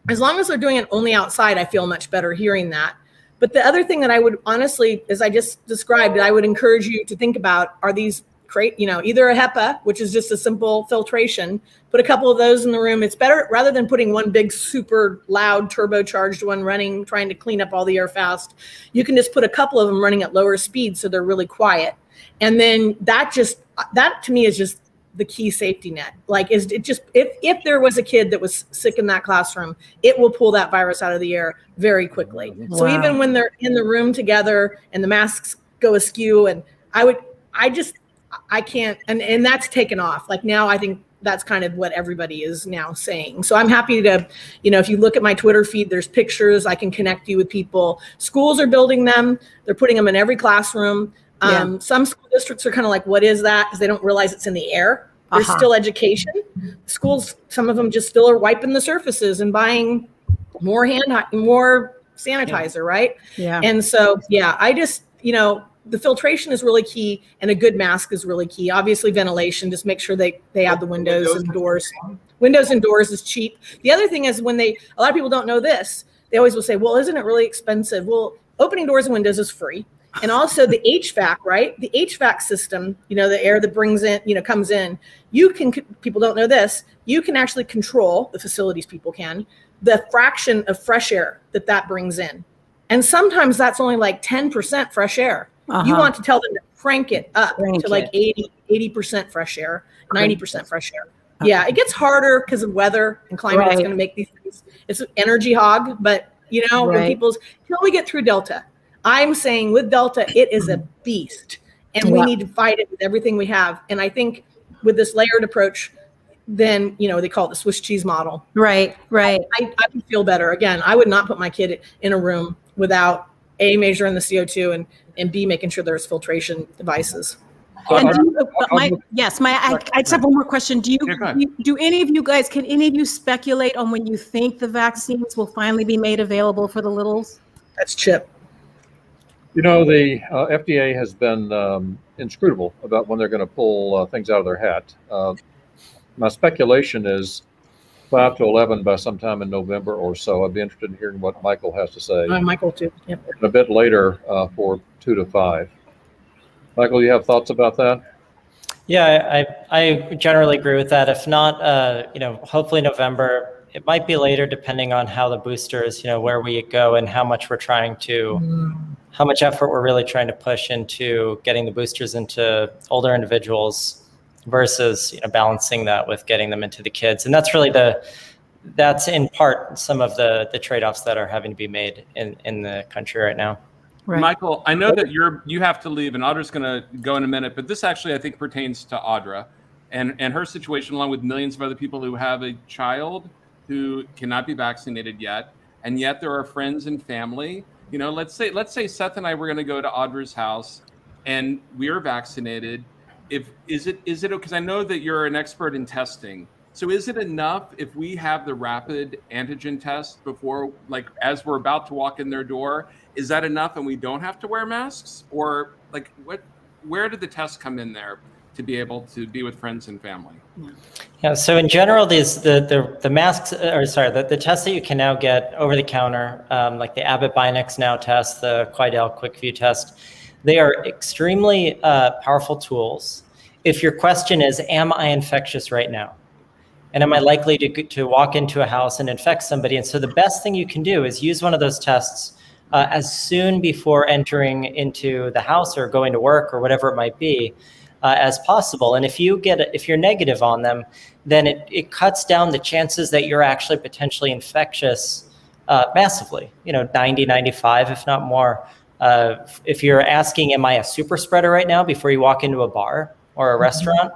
As long as they're doing it only outside, I feel much better hearing that. But the other thing that I would honestly, as I just described, I would encourage you to think about are these either a HEPA, which is just a simple filtration, put a couple of those in the room. It's better rather than putting one big, super loud, turbocharged one running, trying to clean up all the air fast. You can just put a couple of them running at lower speed so they're really quiet. And then that to me is just the key safety net. Like, if there was a kid that was sick in that classroom, it will pull that virus out of the air very quickly. Wow. So even when they're in the room together and the masks go askew, and I can't, and that's taken off. Like now I think that's kind of what everybody is now saying. So I'm happy to, if you look at my Twitter feed, there's pictures, I can connect you with people. Schools are building them. They're putting them in every classroom. Some school districts are kind of like, what is that? Because they don't realize it's in the air. There's still education. Schools, some of them just still are wiping the surfaces and buying more sanitizer, right? Yeah. And so, I just, the filtration is really key, and a good mask is really key. Obviously, ventilation, just make sure they have the windows and doors. Windows and doors is cheap. The other thing is a lot of people don't know this, they always will say, well, isn't it really expensive? Well, opening doors and windows is free. And also the HVAC, right? The HVAC system, the air that brings in, comes in, people don't know this, you can actually control, the facilities people can, the fraction of fresh air that brings in. And sometimes that's only like 10% fresh air. You want to tell them to crank it up to like 80% fresh air, 90% fresh air. Yeah, it gets harder because of weather and climate is going to make these things. It's an energy hog, but when until we get through Delta, I'm saying with Delta, it is a beast, and we need to fight it with everything we have. And I think with this layered approach, then, they call it the Swiss cheese model. Right. I can feel better. Again, I would not put my kid in a room without A, measuring the CO2 and B, making sure there's filtration devices. And I just have one more question. Do any of you guys, can any of you speculate on when you think the vaccines will finally be made available for the littles? That's Chip. The FDA has been inscrutable about when they're going to pull things out of their hat. My speculation is 5 to 11 by sometime in November or so. I'd be interested in hearing what Michael has to say. Michael too. Yep. And a bit later for 2 to 5. Michael, you have thoughts about that? Yeah, I generally agree with that. If not, hopefully November. It might be later depending on how the boosters, where we go and how much how much effort we're really trying to push into getting the boosters into older individuals versus balancing that with getting them into the kids. And that's really that's in part some of the trade-offs that are having to be made in the country right now. Right. Michael, I know that you have to leave, and Audra's going to go in a minute, but this actually, I think, pertains to Audra and her situation, along with millions of other people who have a child who cannot be vaccinated yet, and yet there are friends and family. Let's say Seth and I were going to go to Audra's house, and we are vaccinated. Is it because I know that you're an expert in testing. So is it enough if we have the rapid antigen test before, as we're about to walk in their door? Is that enough, and we don't have to wear masks, or where did the test come in there to be able to be with friends and family? Yeah. So in general, the masks, the tests that you can now get over the counter, like the Abbott Binax Now test, the Quidel QuickVue test, they are extremely powerful tools. If your question is, am I infectious right now? And am I likely to walk into a house and infect somebody? And so the best thing you can do is use one of those tests as soon before entering into the house or going to work or whatever it might be. as possible. And if you're negative on them, then it cuts down the chances that you're actually potentially infectious massively, 90, 95, if not more. If you're asking, am I a super spreader right now before you walk into a bar or a restaurant,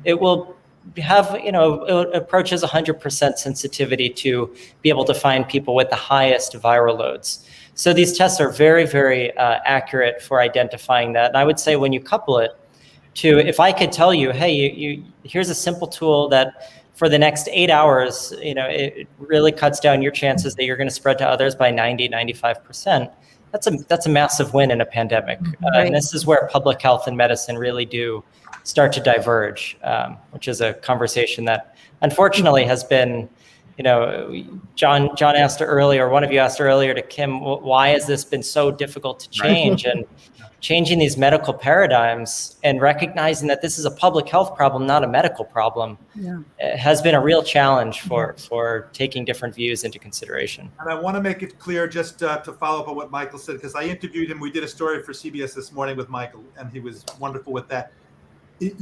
it will have, it approaches 100% sensitivity to be able to find people with the highest viral loads. So these tests are very, very accurate for identifying that. And I would say when you couple it to, if I could tell you, hey, here's a simple tool that for the next 8 hours, it really cuts down your chances that you're going to spread to others by 90, 95%. That's a massive win in a pandemic. And this is where public health and medicine really do start to diverge, which is a conversation that unfortunately has been, John asked earlier, one of you asked earlier to Kim, why has this been so difficult to change? And changing these medical paradigms and recognizing that this is a public health problem, not a medical problem, has been a real challenge for taking different views into consideration. And I want to make it clear, just to follow up on what Michael said, because I interviewed him. We did a story for CBS this morning with Michael, and he was wonderful with that. This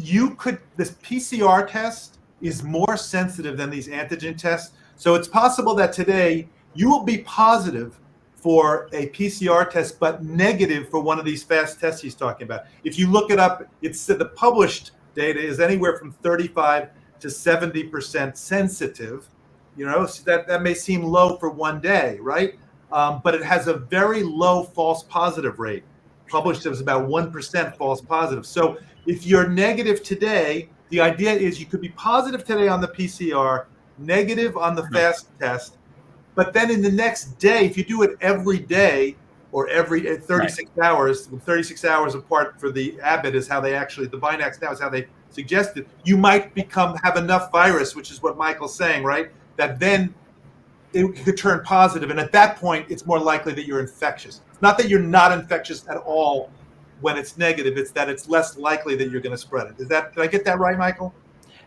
PCR test is more sensitive than these antigen tests. So it's possible that today you will be positive for a PCR test, but negative for one of these fast tests he's talking about. If you look it up, the published data is anywhere from 35 to 70% sensitive. So that may seem low for one day, right? But it has a very low false positive rate. Published, it was about 1% false positive. So if you're negative today, the idea is you could be positive today on the PCR, negative on the fast test, but then in the next day, if you do it every day or every 36 hours, 36 hours apart for the Abbott is how they actually, the Binax now is how they suggested, you might have enough virus, which is what Michael's saying, right? That then it could turn positive. And at that point, it's more likely that you're infectious. It's not that you're not infectious at all when it's negative, it's that it's less likely that you're going to spread it. Did I get that right, Michael?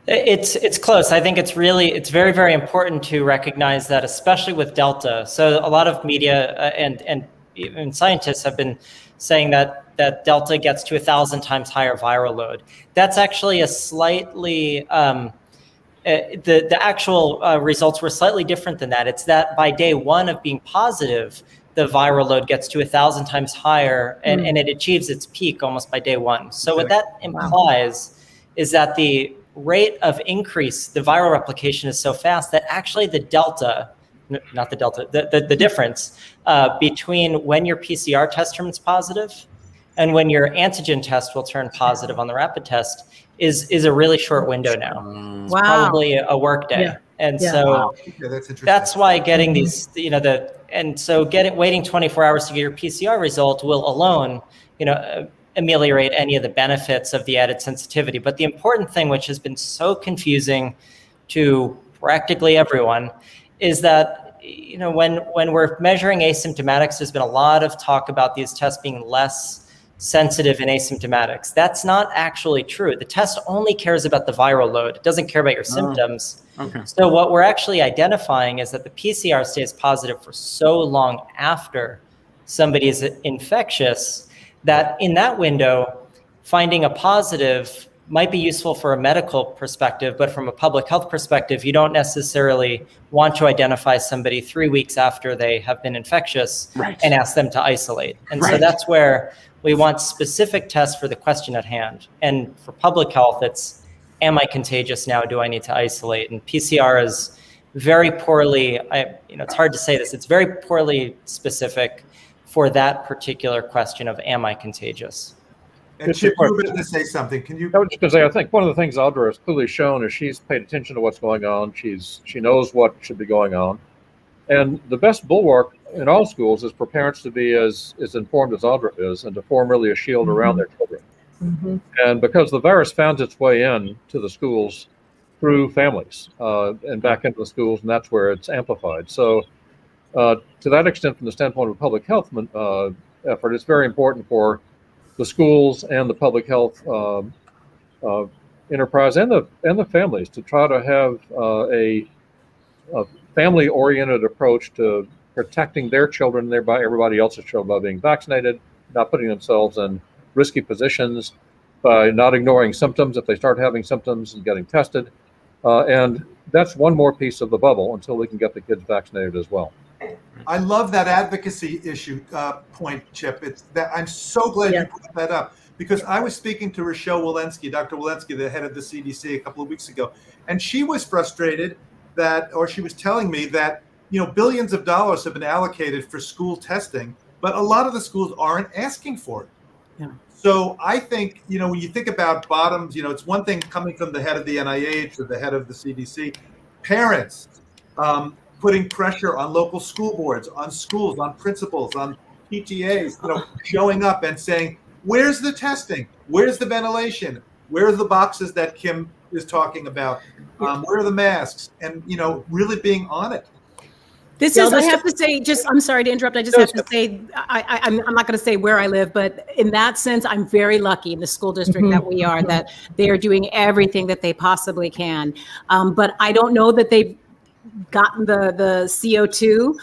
It's close. I think it's very, very important to recognize that, especially with Delta. So a lot of media and even scientists have been saying that Delta gets to 1,000 times higher viral load. That's actually a slightly, the actual results were slightly different than that. It's that by day one of being positive, the viral load gets to 1,000 times higher and it achieves its peak almost by day one. So what that implies is that the rate of increase, the viral replication is so fast that actually the difference between when your PCR test turns positive and when your antigen test will turn positive on the rapid test is a really short window now. It's probably a work day. So that's why getting these, waiting 24 hours to get your PCR result will alone, ameliorate any of the benefits of the added sensitivity. But the important thing, which has been so confusing to practically everyone, is that when we're measuring asymptomatics, there's been a lot of talk about these tests being less sensitive in asymptomatics. That's not actually true. The test only cares about the viral load. It doesn't care about your symptoms. Okay. So what we're actually identifying is that the PCR stays positive for so long after somebody is infectious that in that window, finding a positive might be useful for a medical perspective, but from a public health perspective, you don't necessarily want to identify somebody 3 weeks after they have been infectious and ask them to isolate. And so that's where we want specific tests for the question at hand. And for public health, it's, am I contagious now? Do I need to isolate? And PCR is very poorly, it's hard to say this, it's very poorly specific for that particular question of, am I contagious? And Chip, you were going to say something. Can you? I was just going to say, I think one of the things Audra has clearly shown is she's paid attention to what's going on. She knows what should be going on. And the best bulwark in all schools is for parents to be as informed as Audra is and to form really a shield around their children. And because the virus found its way in to the schools through families and back into the schools, and that's where it's amplified. So to that extent, from the standpoint of a public health effort, it's very important for the schools and the public health enterprise and the families to try to have a family-oriented approach to protecting their children and thereby everybody else's children by being vaccinated, not putting themselves in risky positions, by not ignoring symptoms if they start having symptoms and getting tested. And that's one more piece of the bubble until we can get the kids vaccinated as well. I love that advocacy issue point, Chip. It's that I'm so glad you brought that up, because I was speaking to Rochelle Walensky, Dr. Walensky, the head of the CDC, a couple of weeks ago, and she was frustrated she was telling me that, billions of dollars have been allocated for school testing, but a lot of the schools aren't asking for it. Yeah. So I think, when you think about bottoms, it's one thing coming from the head of the NIH or the head of the CDC, parents putting pressure on local school boards, on schools, on principals, on PTAs, showing up and saying, where's the testing? Where's the ventilation? Where are the boxes that Kim is talking about? Where are the masks? And, really being on it. I have to say, I'm sorry to interrupt. I just have to say, I'm not going to say where I live, but in that sense, I'm very lucky in the school district that we are, that they are doing everything that they possibly can. But I don't know that they've gotten the CO2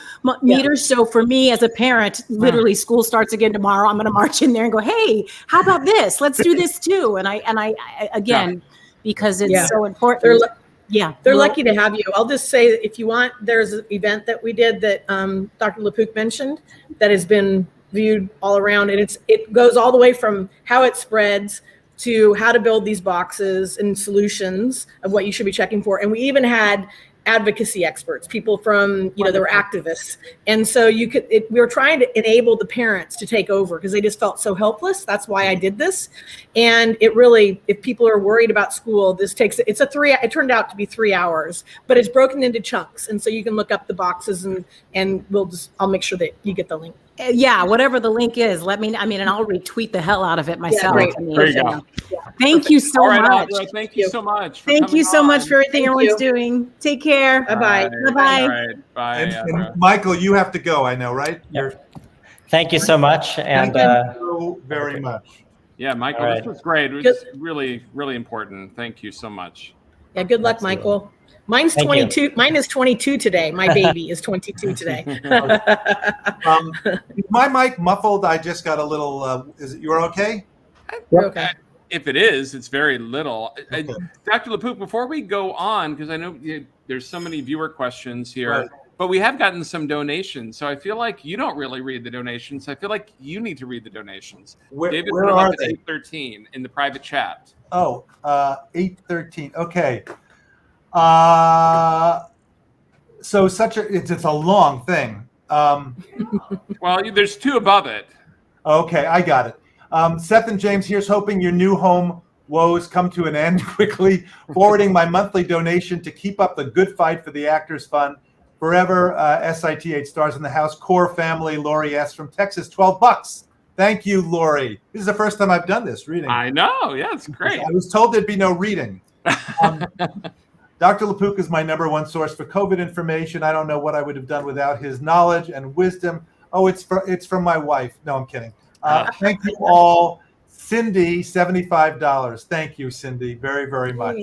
meters. So for me as a parent, literally school starts again tomorrow. I'm going to march in there and go, hey, how about this? Let's do this too. And I again, because it's so important. They're lucky to have you. I'll just say, if you want, there's an event that we did that Dr. LaPook mentioned that has been viewed all around, and it goes all the way from how it spreads to how to build these boxes and solutions of what you should be checking for. And we even had advocacy experts, people from, there were activists. And so we were trying to enable the parents to take over because they just felt so helpless. That's why I did this. And it really, if people are worried about school, it turned out to be 3 hours, but it's broken into chunks. And so you can look up the boxes and I'll make sure that you get the link. Yeah, whatever the link is, and I'll retweet the hell out of it myself. There you go. Thank you so much. Audra, thank you so much. Thank you so much for everything everyone's doing. Take care. Bye-bye. Bye-bye. All right. Bye. And Michael, you have to go, I know, right? Thank you so much. And thank you very much. Yeah, Michael, this was great. It was really, really important. Thank you so much. Yeah, good luck, Michael. Mine's 22. Mine is 22 today. My baby is 22 today. Is my mic muffled? I just got a little. You're okay? You're okay. If it is, it's very little. Okay. Dr. LaPook, before we go on, because I know there's so many viewer questions here, right, but we have gotten some donations. So I feel like you don't really read the donations. I feel like you need to read the donations. David where put them are up at they? 813 in the private chat. Oh, 813. Okay. So it's a long thing. Well, there's two above it. Okay, I got it. Seth and James, here's hoping your new home woes come to an end quickly. Forwarding my monthly donation to keep up the good fight for the Actors Fund. Forever, SIT 8 stars in the house. Core family, Lori S. from Texas, $12. Thank you, Lori. This is the first time I've done this reading. I know. Yeah, it's great. I was told there'd be no reading. Dr. LaPook is my #1 source for COVID information. I don't know what I would have done without his knowledge and wisdom. Oh, it's from my wife. No, I'm kidding. Thank you all. Cindy, $75. Thank you, Cindy, very, very much.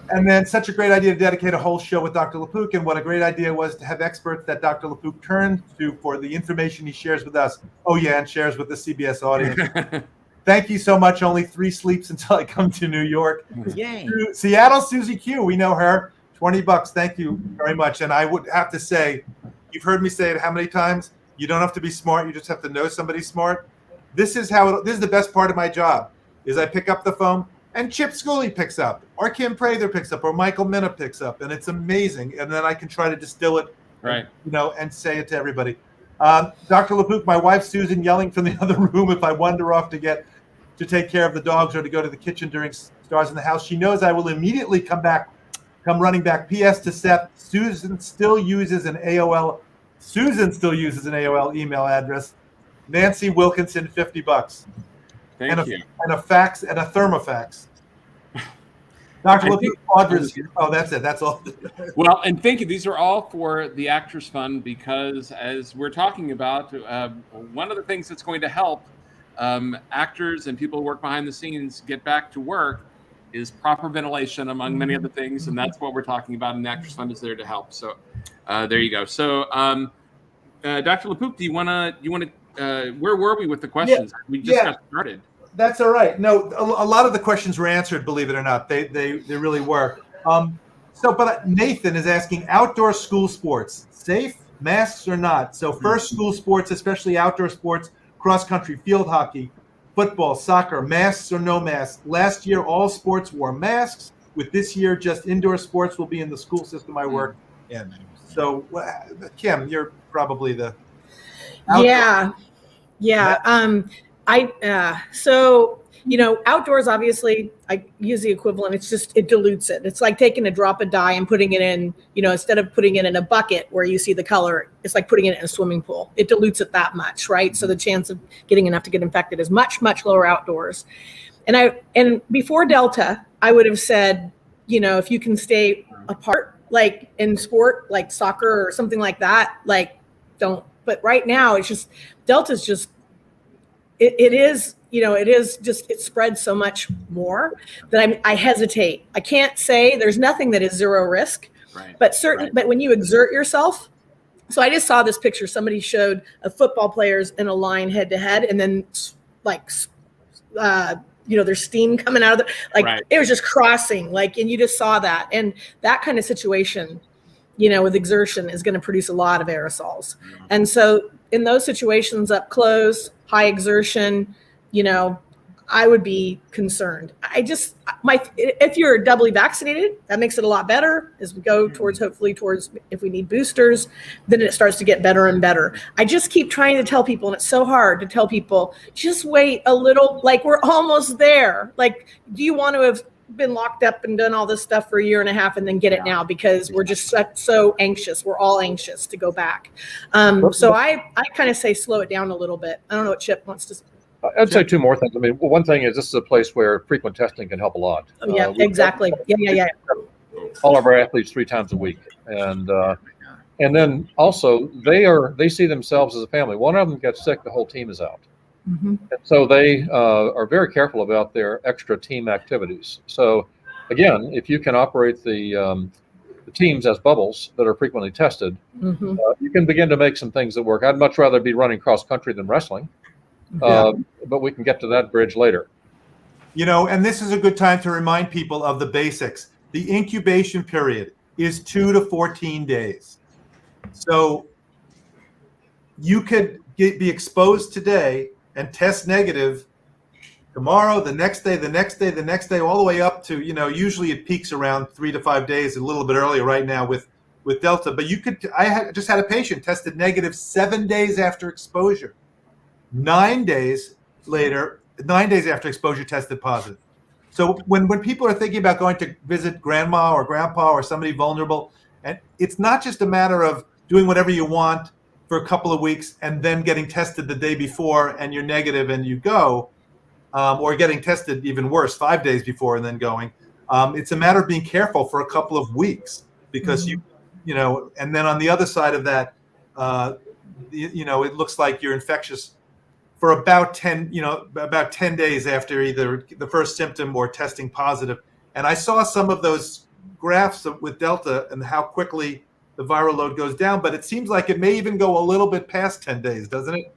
And then such a great idea to dedicate a whole show with Dr. LaPook, and what a great idea was to have experts that Dr. LaPook turned to for the information he shares with us. Oh, yeah, and shares with the CBS audience. Thank you so much. Only 3 sleeps until I come to New York. Yay. Seattle, Susie Q. We know her. $20. Thank you very much. And I would have to say, you've heard me say it how many times? You don't have to be smart. You just have to know somebody's smart. This is this is the best part of my job, is I pick up the phone and Chip Schooley picks up, or Kim Prather picks up, or Michael Mina picks up. And it's amazing. And then I can try to distill it, right, and say it to everybody. Dr. LaPook, my wife, Susan, yelling from the other room if I wander off to take care of the dogs or to go to the kitchen during Stars in the House. She knows I will immediately come running back. P.S. to Seth, Susan still uses an AOL email address. Nancy Wilkinson, $50. Thank you. And a fax and a thermofax. Dr. LaPook, Audra's here. Oh, that's it. That's all. Well, and thank you. These are all for the Actors Fund, because as we're talking about, one of the things that's going to help actors and people who work behind the scenes get back to work is proper ventilation, among many other things, and that's what we're talking about. And the Actors Fund is there to help. So there you go. So Dr. LaPook, do you want to? Where were we with the questions? We just got started. That's all right. No, a lot of the questions were answered, believe it or not. They really were. But Nathan is asking, outdoor school sports, safe, masks or not? So first, school sports, especially outdoor sports, cross country, field hockey, football, soccer, masks or no masks. Last year, all sports wore masks. With this year, just indoor sports will be in the school system I work in. So, Kim, you're probably the outdoor. So, outdoors, obviously, I use the equivalent. It's just, it dilutes it. It's like taking a drop of dye and putting it in, instead of putting it in a bucket where you see the color, it's like putting it in a swimming pool. It dilutes it that much, right? So the chance of getting enough to get infected is much, much lower outdoors. And before Delta, I would have said, if you can stay apart, like in sport, like soccer or something like that, like don't. But right now, it's just, Delta's just, it spreads so much more that I hesitate. I can't say there's nothing that is zero risk, Right. But when you exert yourself, so I just saw this picture. Somebody showed of football players in a line head to head, and then there's steam coming out of it was just crossing, and you just saw that. And that kind of situation, with exertion is going to produce a lot of aerosols. Mm-hmm. And so in those situations, up close, high exertion, I would be concerned. If you're doubly vaccinated, that makes it a lot better as we go towards if we need boosters, then it starts to get better and better. I just keep trying to tell people, and it's so hard to tell people, just wait a little, we're almost there. Do you want to have been locked up and done all this stuff for a year and a half and then get it now? Because we're just so anxious. We're all anxious to go back. So I kind of say slow it down a little bit. I don't know what Chip wants to say. I'd say two more things. I mean, one thing is this is a place where frequent testing can help a lot. Oh, yeah, exactly. Yeah. All of our athletes 3 times a week, and then also they see themselves as a family. One of them gets sick, the whole team is out. Mm-hmm. And so they are very careful about their extra team activities. So again, if you can operate the teams as bubbles that are frequently tested, mm-hmm. You can begin to make some things that work. I'd much rather be running cross country than wrestling. But we can get to that bridge later. And this is a good time to remind people of the basics. The incubation period is 2 to 14 days. So you could be exposed today and test negative tomorrow, the next day, all the way up to, usually it peaks around 3 to 5 days, a little bit earlier right now with Delta. But just had a patient tested negative 7 days after exposure. 9 days after exposure, tested positive. So when people are thinking about going to visit grandma or grandpa or somebody vulnerable, and it's not just a matter of doing whatever you want for a couple of weeks and then getting tested the day before and you're negative and you go, or getting tested even worse 5 days before and then going. It's a matter of being careful for a couple of weeks because mm-hmm. And then on the other side of that, it looks like you're infectious for about 10 days after either the first symptom or testing positive. And I saw some of those graphs with Delta and how quickly the viral load goes down, but it seems like it may even go a little bit past 10 days, doesn't it?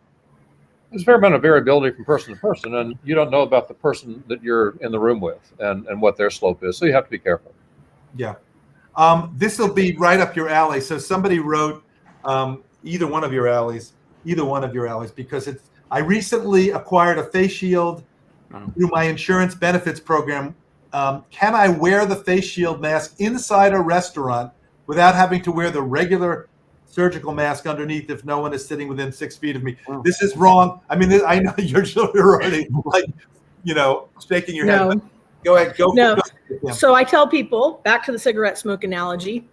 There's a fair amount of variability from person to person, and you don't know about the person that you're in the room with and what their slope is, so you have to be careful. Yeah. This will be right up your alley. So somebody wrote either one of your alleys, because I recently acquired a face shield through my insurance benefits program. Can I wear the face shield mask inside a restaurant without having to wear the regular surgical mask underneath if no one is sitting within 6 feet of me? Wow. This is wrong. I mean, I know you're already shaking your head. Go ahead. No. So I tell people, back to the cigarette smoke analogy,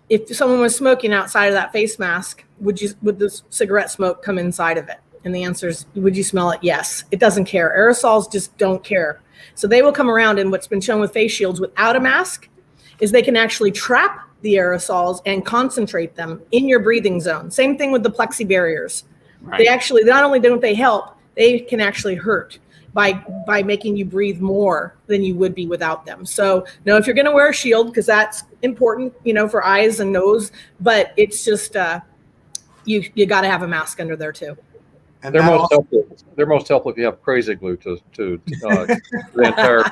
if someone was smoking outside of that face mask, would the cigarette smoke come inside of it? And the answer is, would you smell it? Yes. It doesn't care. Aerosols just don't care. So they will come around, and what's been shown with face shields without a mask is they can actually trap the aerosols and concentrate them in your breathing zone. Same thing with the plexi barriers. Right. They actually, not only don't they help, they can actually hurt by making you breathe more than you would be without them. So no, if you're going to wear a shield, because that's important, for eyes and nose, but it's just, you got to have a mask under there too. And they're that most also- helpful. They're most helpful if you have crazy glue to the entire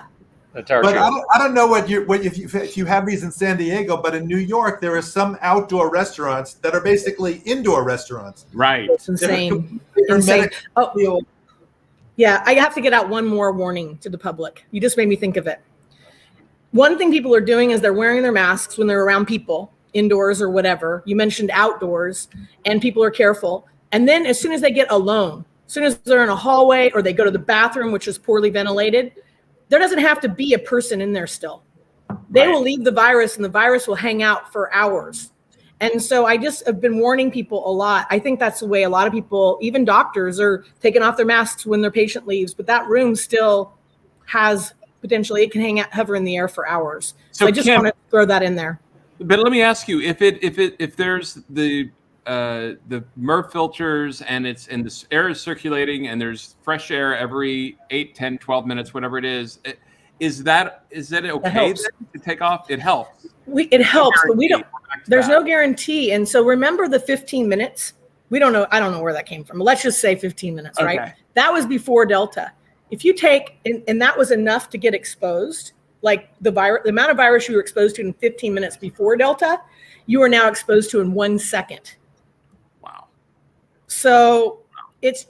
But show. I don't know if you have these in San Diego, but in New York there are some outdoor restaurants that are basically indoor restaurants. Right. It's insane. They're Insane. medical Oh, field. yeah. I have to get out one more warning to the public. You just made me think of it. One thing people are doing is they're wearing their masks when they're around people, indoors or whatever. You mentioned outdoors, and people are careful. And then as soon as they get alone, as soon as they're in a hallway or they go to the bathroom, which is poorly ventilated, there doesn't have to be a person in there still. They will leave the virus, and the virus will hang out for hours. And so I just have been warning people a lot. I think that's the way a lot of people, even doctors, are taking off their masks when their patient leaves, but that room still has potentially, it can hover in the air for hours. So I just Kim, want to throw that in there. But let me ask you, if there's the MERV filters and the air is circulating and there's fresh air every 8, 10, 12 minutes, whatever it is that okay to take off? It helps. It helps, but we don't. There's no guarantee. And so remember the 15 minutes. We don't know. I don't know where that came from. Let's just say 15 minutes, Okay. right? That was before Delta. If you take and that was enough to get exposed, like the amount of virus you were exposed to in 15 minutes before Delta, you are now exposed to in 1 second. Wow. So it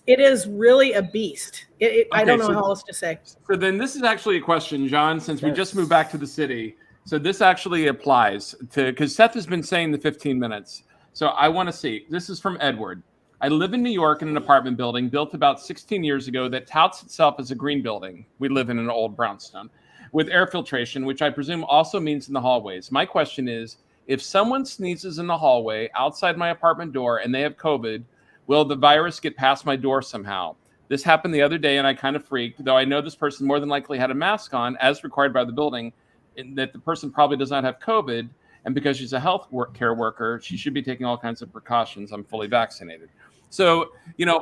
is really a beast. I don't know how else to say. So then this is actually a question, John, since we just moved back to the city. So this actually applies to, because Seth has been saying the 15 minutes. So I want to see, this is from Edward. I live in New York in an apartment building built about 16 years ago that touts itself as a green building. We live in an old brownstone with air filtration, which I presume also means in the hallways. My question is, if someone sneezes in the hallway outside my apartment door and they have COVID, will the virus get past my door somehow? This happened the other day and I kind of freaked, though I know this person more than likely had a mask on as required by the building, and that the person probably does not have COVID. And because she's a health care worker, she should be taking all kinds of precautions. I'm fully vaccinated. So,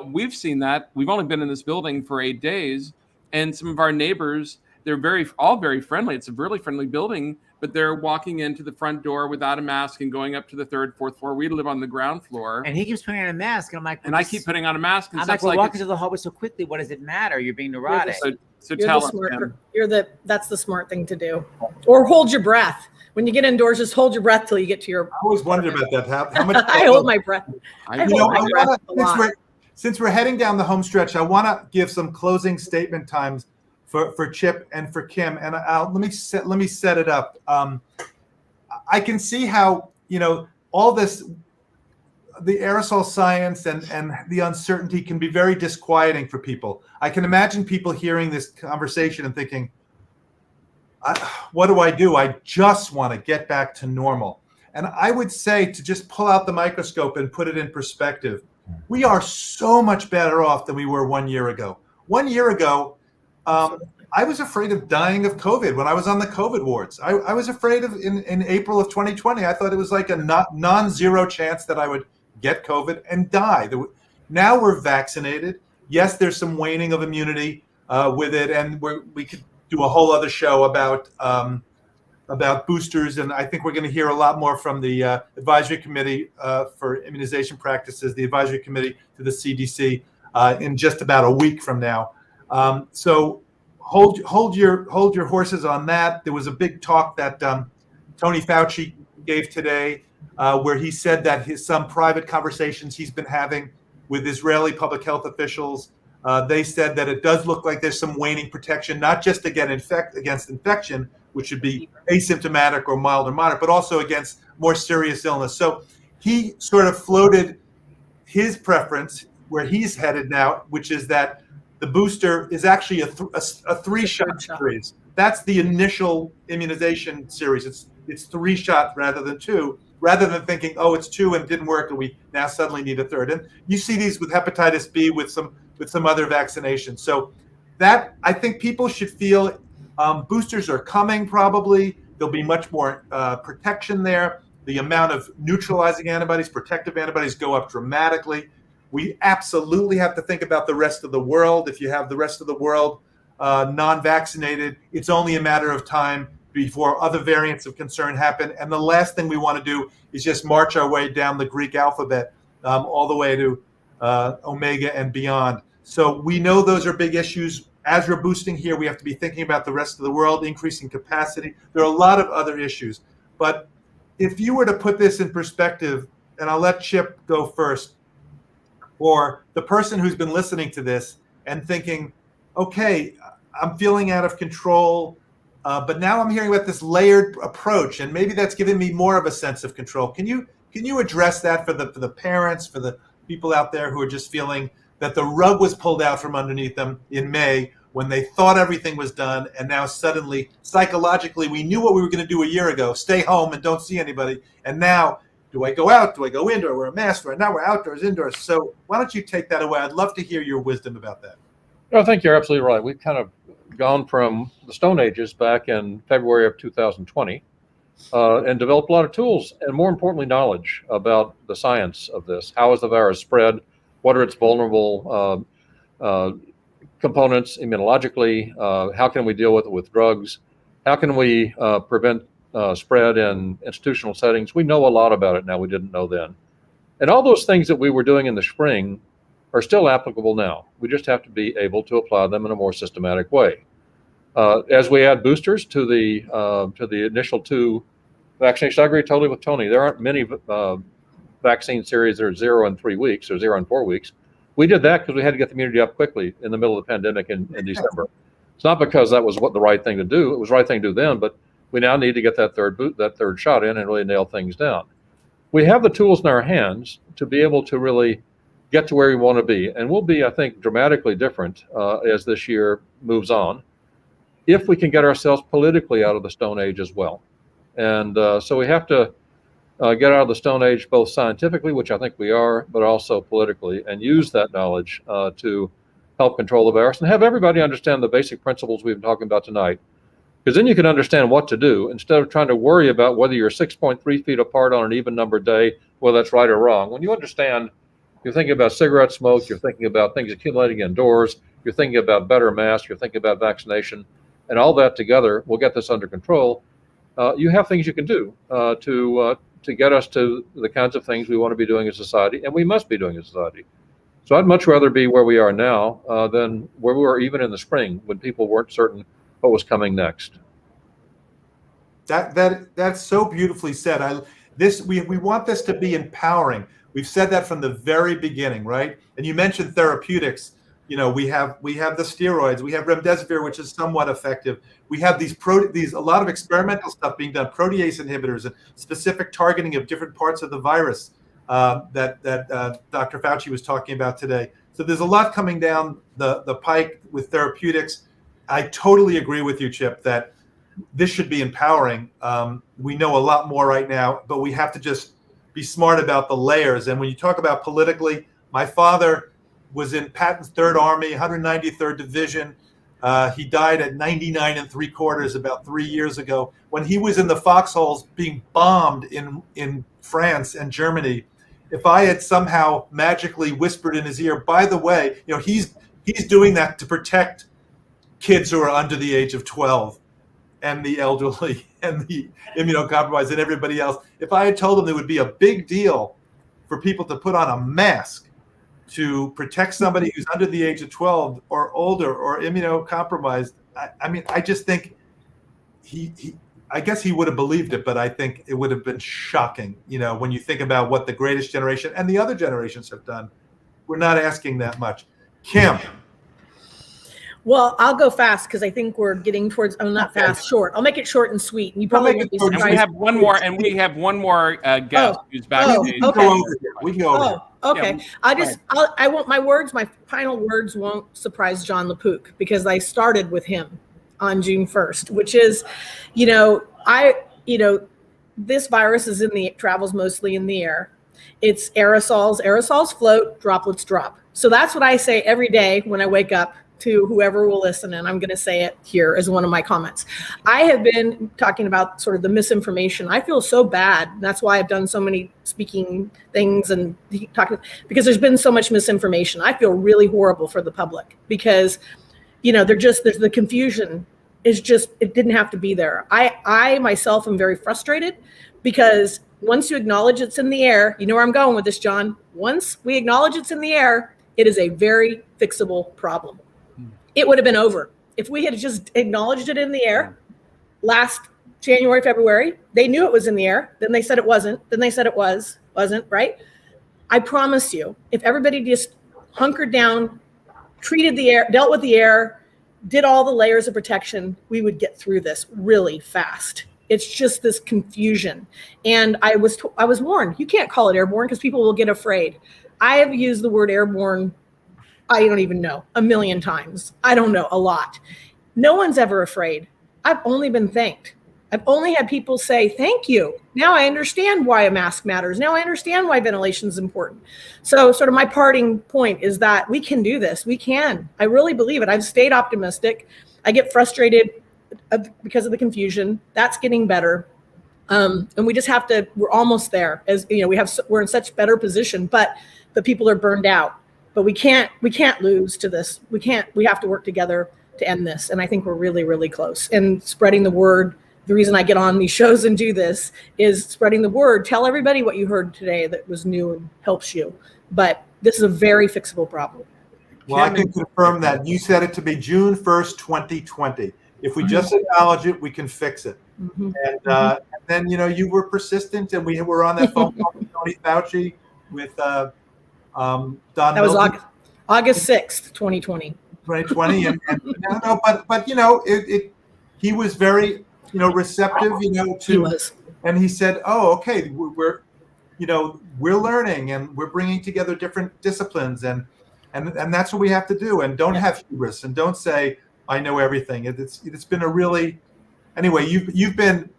we've seen that. We've only been in this building for 8 days, and some of our neighbors, they're all very friendly. It's a really friendly building, but they're walking into the front door without a mask and going up to the 3rd, 4th floor. We live on the ground floor. And he keeps putting on a mask. And I'm like, I keep putting on a mask. And I'm like, we're walking to the hallway so quickly. What does it matter? You're being neurotic. So tell us. That's the smart thing to do. Or hold your breath. When you get indoors, just hold your breath till you get to your. I always wondered about that. How much? I hold my breath. I hold my breath a lot. Since we're heading down the home stretch, I want to give some closing statement times for Chip and for Kim, and let me set it up. I can see how all this, the aerosol science and the uncertainty can be very disquieting for people. I can imagine people hearing this conversation and thinking, what do? I just want to get back to normal. And I would say, to just pull out the microscope and put it in perspective, we are so much better off than we were 1 year ago. 1 year ago, I was afraid of dying of COVID when I was on the COVID wards. I was afraid of in April of 2020. I thought it was like a non-zero chance that I would get COVID and die. Now we're vaccinated. Yes, there's some waning of immunity with it, and we could do a whole other show about boosters. And I think we're going to hear a lot more from the advisory committee for immunization practices, the advisory committee to the CDC in just about a week from now. So hold your horses on that. There was a big talk that Tony Fauci gave today where he said that some private conversations he's been having with Israeli public health officials, they said that it does look like there's some waning protection, not just against infection, which should be asymptomatic or mild or moderate, but also against more serious illness. So he sort of floated his preference where he's headed now, which is that the booster is actually a 3-shot series. That's the initial immunization series. It's 3 shots rather than 2, rather than thinking, oh, it's 2 and it didn't work and we now suddenly need a 3rd. And you see these with hepatitis B, with some other vaccinations. So that, I think people should feel boosters are coming probably. There'll be much more protection there. The amount of neutralizing antibodies, protective antibodies go up dramatically. We absolutely have to think about the rest of the world. If you have the rest of the world non-vaccinated, it's only a matter of time before other variants of concern happen. And the last thing we want to do is just march our way down the Greek alphabet all the way to Omega and beyond. So we know those are big issues. As we're boosting here, we have to be thinking about the rest of the world, increasing capacity. There are a lot of other issues. But if you were to put this in perspective, and I'll let Chip go first, or the person who's been listening to this and thinking, okay, I'm feeling out of control, but now I'm hearing about this layered approach, and maybe that's giving me more of a sense of control. Can you address that for the parents, for the people out there who are just feeling that the rug was pulled out from underneath them in May when they thought everything was done, and now suddenly, psychologically, we knew what we were going to do a year ago, stay home and don't see anybody, and now, do I go out? Do I go in? Do I wear a mask? Right now we're outdoors, indoors. So why don't you take that away? I'd love to hear your wisdom about that. I think you're absolutely right. We've kind of gone from the Stone Ages back in February of 2020 and developed a lot of tools and, more importantly, knowledge about the science of this. How is the virus spread? What are its vulnerable components immunologically? How can we deal with it with drugs? How can we prevent spread in institutional settings? We know a lot about it now we didn't know then. And all those things that we were doing in the spring are still applicable now. We just have to be able to apply them in a more systematic way. As we add boosters to the initial 2 vaccinations, I agree totally with Tony. There aren't many vaccine series that are 0 in 3 weeks or 0 in 4 weeks. We did that because we had to get the immunity up quickly in the middle of the pandemic in December. It's not because that was what the right thing to do. It was the right thing to do then, but we now need to get that third shot in and really nail things down. We have the tools in our hands to be able to really get to where we want to be. And we'll be, I think, dramatically different as this year moves on, if we can get ourselves politically out of the Stone Age as well. And so we have to get out of the Stone Age, both scientifically, which I think we are, but also politically, and use that knowledge to help control the virus and have everybody understand the basic principles we've been talking about tonight. Because then you can understand what to do instead of trying to worry about whether you're 6.3 feet apart on an even numbered day, whether that's right or wrong. When you understand, you're thinking about cigarette smoke, you're thinking about things accumulating indoors, you're thinking about better masks, you're thinking about vaccination, and all that together will get this under control. You have things you can do to get us to the kinds of things we want to be doing as a society, and we must be doing as a society. So I'd much rather be where we are now than where we were even in the spring when people weren't certain what was coming next. That's so beautifully said. We want this to be empowering. We've said that from the very beginning, right? And you mentioned therapeutics. You know, we have the steroids, we have remdesivir, which is somewhat effective. We have a lot of experimental stuff being done, protease inhibitors and specific targeting of different parts of the virus that Dr. Fauci was talking about today. So there's a lot coming down the pike with therapeutics. I totally agree with you, Chip, that this should be empowering. We know a lot more right now, but we have to just be smart about the layers. And when you talk about politically, my father was in Patton's 3rd Army, 193rd Division. He died at 99 3/4 about 3 years ago. When he was in the foxholes being bombed in France and Germany, if I had somehow magically whispered in his ear, by the way, you know, he's doing that to protect kids who are under the age of 12 and the elderly and the immunocompromised and everybody else. If I had told them it would be a big deal for people to put on a mask to protect somebody who's under the age of 12 or older or immunocompromised, I just think I guess he would have believed it, but I think it would have been shocking, you know, when you think about what the greatest generation and the other generations have done. We're not asking that much. Kim. Well, I'll go fast because I think we're getting towards. Oh, not fast, short. I'll make it short and sweet. And you probably won't be surprised. And we have one more, guest who's backstage. Okay. We can go over here. Okay. Yeah, I want my final words won't surprise Jon LaPook because I started with him on June 1st, which is, this virus travels mostly in the air. It's aerosols. Aerosols float, droplets drop. So that's what I say every day when I wake up to whoever will listen, and I'm going to say it here as one of my comments. I have been talking about sort of the misinformation. I feel so bad. That's why I've done so many speaking things and talking, because there's been so much misinformation. I feel really horrible for the public because, there's the confusion is just, it didn't have to be there. I myself am very frustrated because Once you acknowledge it's in the air, you know where I'm going with this, John. Once we acknowledge it's in the air, it is a very fixable problem. It would have been over. If we had just acknowledged it in the air last January, February, they knew it was in the air. Then they said it wasn't. Then they said it wasn't, right? I promise you, if everybody just hunkered down, treated the air, dealt with the air, did all the layers of protection, we would get through this really fast. It's just this confusion. And I was warned, you can't call it airborne because people will get afraid. I have used the word airborne, I don't even know, 1,000,000 times. I don't know, a lot. No one's ever afraid. I've only been thanked. I've only had people say, thank you. Now I understand why a mask matters. Now I understand why ventilation is important. So sort of my parting point is that we can do this. We can. I really believe it. I've stayed optimistic. I get frustrated because of the confusion. That's getting better. And we just have to, we're almost there. As you know, we're in such better position, but the people are burned out. But we can't lose to this. We have to work together to end this. And I think we're really, really close. And spreading the word. The reason I get on these shows and do this is spreading the word. Tell everybody what you heard today that was new and helps you. But this is a very fixable problem. Well, I can confirm that. You said it to be June 1st, 2020. If we just acknowledge it, we can fix it. Mm-hmm. And then, you were persistent, and we were on that phone call with Tony Fauci, with Don That was Milton. August 6th, 2020. 2020. But he was very, receptive, to, He was. and he said, oh, okay, we're learning, and we're bringing together different disciplines, and that's what we have to do. And don't have hubris, and don't say, I know everything. It's been a really, anyway, you've been,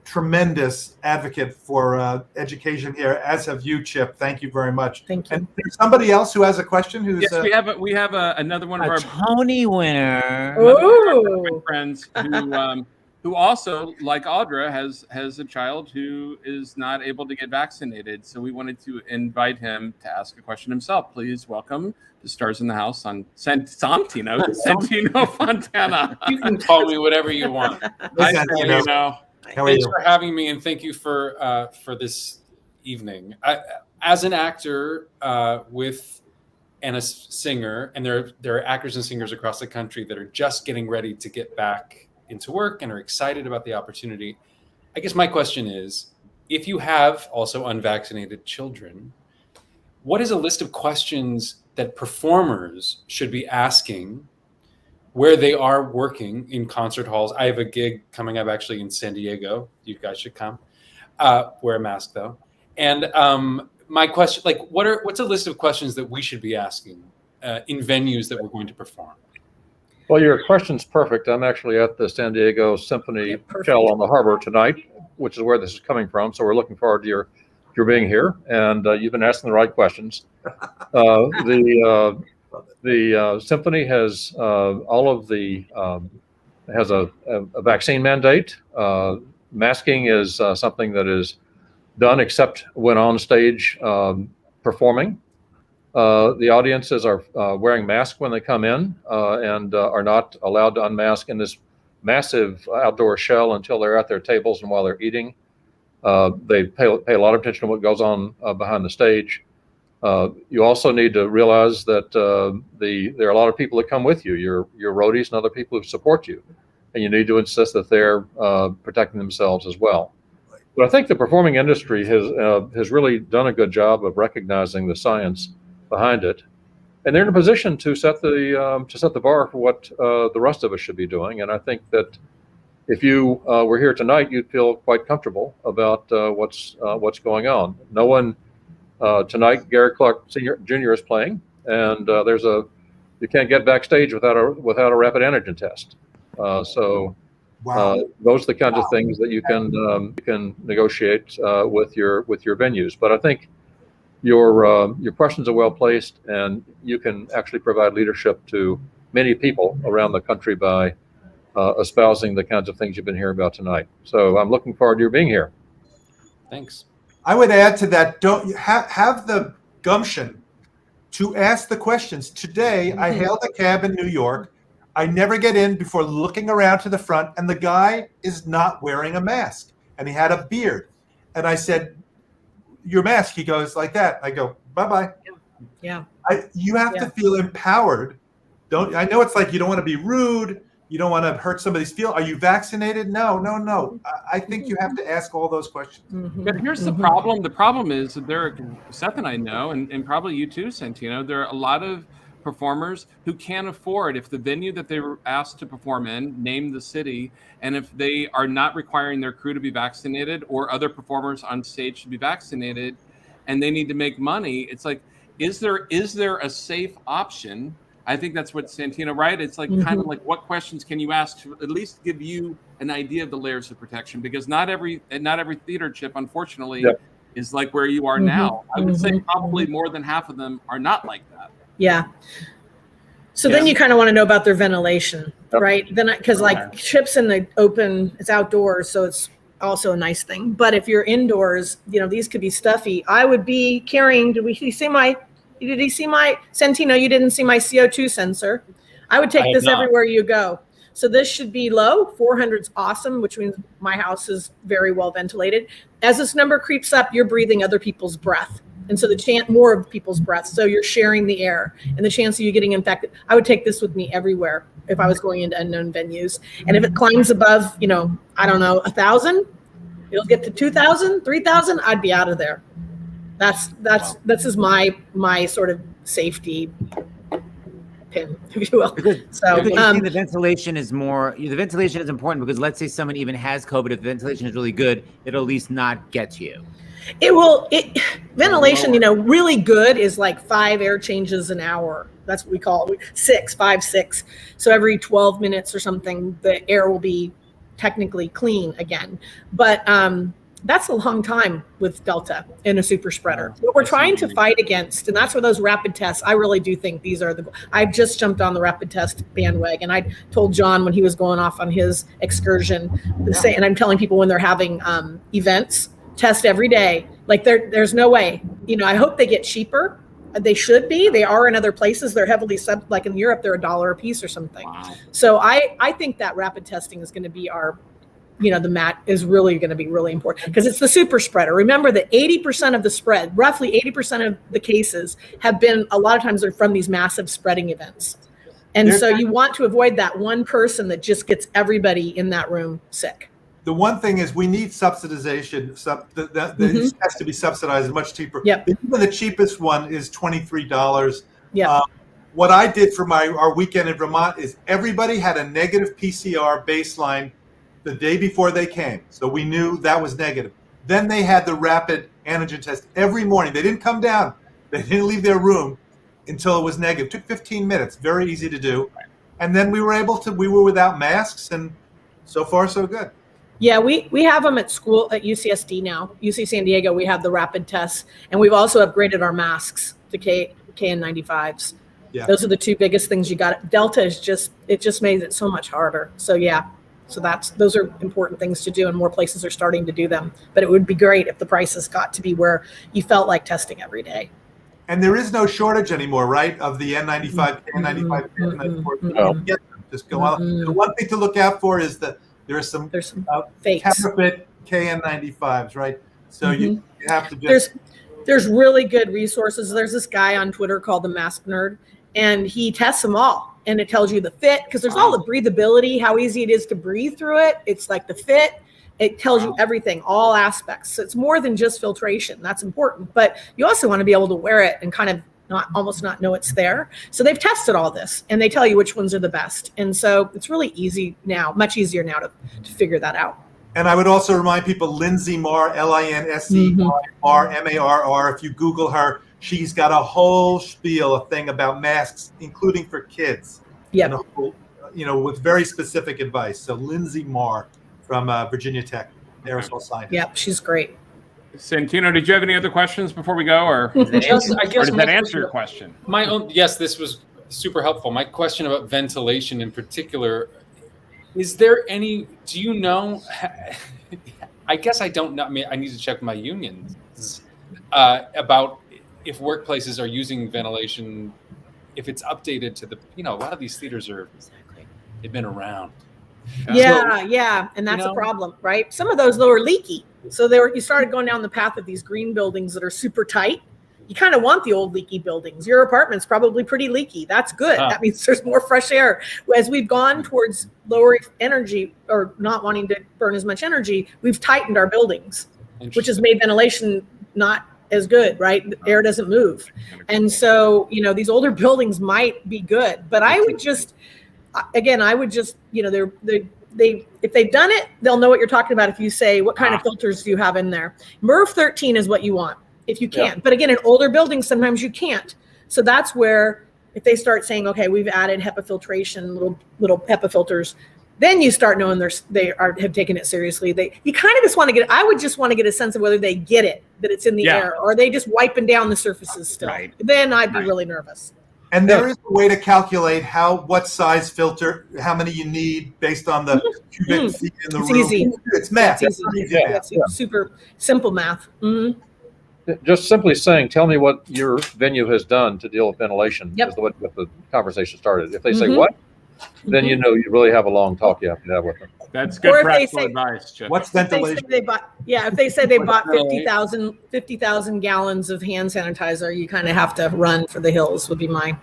tremendous advocate for education here, as have you, Chip. Thank you very much. Thank you. And there's somebody else who has a question. Who's Yes, we have another one of A our Tony winner. Ooh. friends who also, like Audra, has a child who is not able to get vaccinated. So we wanted to invite him to ask a question himself. Please welcome the stars in the house on Santino Fontana. You can call me whatever you want. Hi, Santino. How are Thanks you? for having me, and thank you for this evening. As an actor and a singer, and there are actors and singers across the country that are just getting ready to get back into work and are excited about the opportunity. I guess my question is, if you have also unvaccinated children, what is a list of questions that performers should be asking where they are working in concert halls? I have a gig coming up actually in San Diego. You guys should come. Wear a mask though. And my question, what's a list of questions that we should be asking in venues that we're going to perform? Well, your question's perfect. I'm actually at the San Diego Symphony Shell on the harbor tonight, which is where this is coming from. So we're looking forward to your being here, and you've been asking the right questions. The symphony has has a vaccine mandate. Masking is something that is done except when on stage performing. The audiences are wearing masks when they come in and are not allowed to unmask in this massive outdoor shell until they're at their tables and while they're eating. They pay a lot of attention to what goes on behind the stage. You also need to realize that there are a lot of people that come with you, your roadies and other people who support you, and you need to insist that they're protecting themselves as well. But I think the performing industry has really done a good job of recognizing the science behind it, and they're in a position to set the bar for what the rest of us should be doing. And I think that if you were here tonight, you'd feel quite comfortable about what's going on. No one tonight. Gary Clark Jr. is playing, and you can't get backstage without a rapid antigen test. So those are the kinds of things that you can negotiate with your venues. But I think your questions are well placed, and you can actually provide leadership to many people around the country by espousing the kinds of things you've been hearing about tonight. So I'm looking forward to your being here. Thanks. I would add to that, don't have the gumption to ask the questions. Today, I hailed a cab in New York. I never get in before looking around to the front, and the guy is not wearing a mask, and he had a beard. And I said, your mask. He goes like that. I go, bye-bye. Yeah. You have to feel empowered. I know it's like you don't want to be rude. You don't want to hurt somebody's feel. Are you vaccinated? No. I think you have to ask all those questions. But here's the problem. The problem is that Seth and I know, and probably you too, Santino, there are a lot of performers who can't afford, if the venue that they were asked to perform in, name the city, and if they are not requiring their crew to be vaccinated or other performers on stage to be vaccinated, and they need to make money, it's like, is there a safe option? I think that's what Santino, right? It's like kind of like, what questions can you ask to at least give you an idea of the layers of protection? Because not every theater, Chip, unfortunately, is like where you are now. I would say probably more than half of them are not like that. Yeah. So then you kind of want to know about their ventilation, right? Then, because like Chip's in the open, it's outdoors, so it's also a nice thing. But if you're indoors, these could be stuffy. I would be carrying. Did he see my Santino? You didn't see my CO2 sensor. I would take this everywhere you go. So this should be low. 400 is awesome, which means my house is very well ventilated. As this number creeps up, you're breathing other people's breath. And so more of people's breath. So you're sharing the air and the chance of you getting infected. I would take this with me everywhere if I was going into unknown venues. And if it climbs above, 1,000, it'll get to 2,000, 3,000, I'd be out of there. This is my sort of safety pin, if you will. Because the ventilation is important because let's say someone even has COVID, if the ventilation is really good, it'll at least not get to you. Ventilation, really good is like 5 air changes an hour. That's what we call it. 6. So every 12 minutes or something, the air will be technically clean again. But that's a long time with Delta in a super spreader. What we're trying to fight against, and that's where those rapid tests, I really do think these are I've just jumped on the rapid test bandwagon. I told Jon when he was going off on his excursion, and I'm telling people when they're having events, test every day. Like there's no way, I hope they get cheaper. They should be. They are in other places. They're heavily like in Europe, they're $1 a piece or something. Wow. So I think that rapid testing is going to be our, the mat is really going to be really important because it's the super spreader. Remember that 80% of the spread, roughly 80% of the cases have been, a lot of times they're from these massive spreading events. And so you want to avoid that one person that just gets everybody in that room sick. The one thing is we need subsidization. This has to be subsidized much cheaper. Yep. Even the cheapest one is $23. Yeah. What I did for our weekend in Vermont is everybody had a negative PCR baseline the day before they came. So we knew that was negative. Then they had the rapid antigen test every morning. They didn't come down. They didn't leave their room until it was negative. It took 15 minutes. Very easy to do. And then we were without masks, and so far so good. Yeah, we have them at school at UCSD now. UC San Diego, we have the rapid tests, and we've also upgraded our masks to KN95s. Yeah. Those are the two biggest things you got. Delta is just made it so much harder. So those are important things to do, and more places are starting to do them. But it would be great if the prices got to be where you felt like testing every day. And there is no shortage anymore, right? Of the N95, N95, N94. Just go on. The one thing to look out for is there's some fakes. Counterfeit KN95s, right? So you have to just. There's really good resources. There's this guy on Twitter called the Mask Nerd, and he tests them all, and it tells you the fit because there's all the breathability, how easy it is to breathe through it. It's like the fit. It tells you everything, all aspects. So it's more than just filtration. That's important, but you also want to be able to wear it and kind of almost not know it's there. So they've tested all this and they tell you which ones are the best. And so it's really easy now, much easier now to figure that out. And I would also remind people, Lindsay Marr, LINSEMARR, MARR. If you Google her, she's got a whole spiel, a thing about masks, including for kids. Yeah. With very specific advice. So Lindsay Marr from Virginia Tech, aerosol scientist. Yep, she's great. Santino, did you have any other questions before we go, or does that answer your question? Yes, this was super helpful. My question about ventilation in particular, is there any, do you know, I guess I don't know, I mean, I need to check my unions about if workplaces are using ventilation, if it's updated to the, a lot of these theaters they've been around. Yeah, and that's a problem, right? Some of those though are leaky. So you started going down the path of these green buildings that are super tight. You kind of want the old leaky buildings. Your apartment's probably pretty leaky. That's good. That means there's more fresh air. As we've gone towards lower energy or not wanting to burn as much energy, we've tightened our buildings, which has made ventilation not as good, right? The air doesn't move. And so, these older buildings might be good, but I would just, if they've done it, they'll know what you're talking about. If you say, what kind of filters do you have in there? MERV 13 is what you want. If you can. But again, in older buildings, sometimes you can't. So that's where, if they start saying, okay, we've added HEPA filtration, little HEPA filters, then you start knowing have taken it seriously. You kind of just want to I would just want to get a sense of whether they get it, that it's in the air, or are they just wiping down the surfaces still. Right. Then I'd be really nervous. And there is a way to calculate what size filter, how many you need based on the cubic feet in the room. Easy. It's math. It's easy. It's super simple math. Mm-hmm. Just simply saying, tell me what your venue has done to deal with ventilation is the way the conversation started. If they say what, then you really have a long talk you have to have with them. That's good practical advice, Chip. What's ventilation? If they say they bought 50,000 gallons of hand sanitizer, you kind of have to run for the hills, would be mine.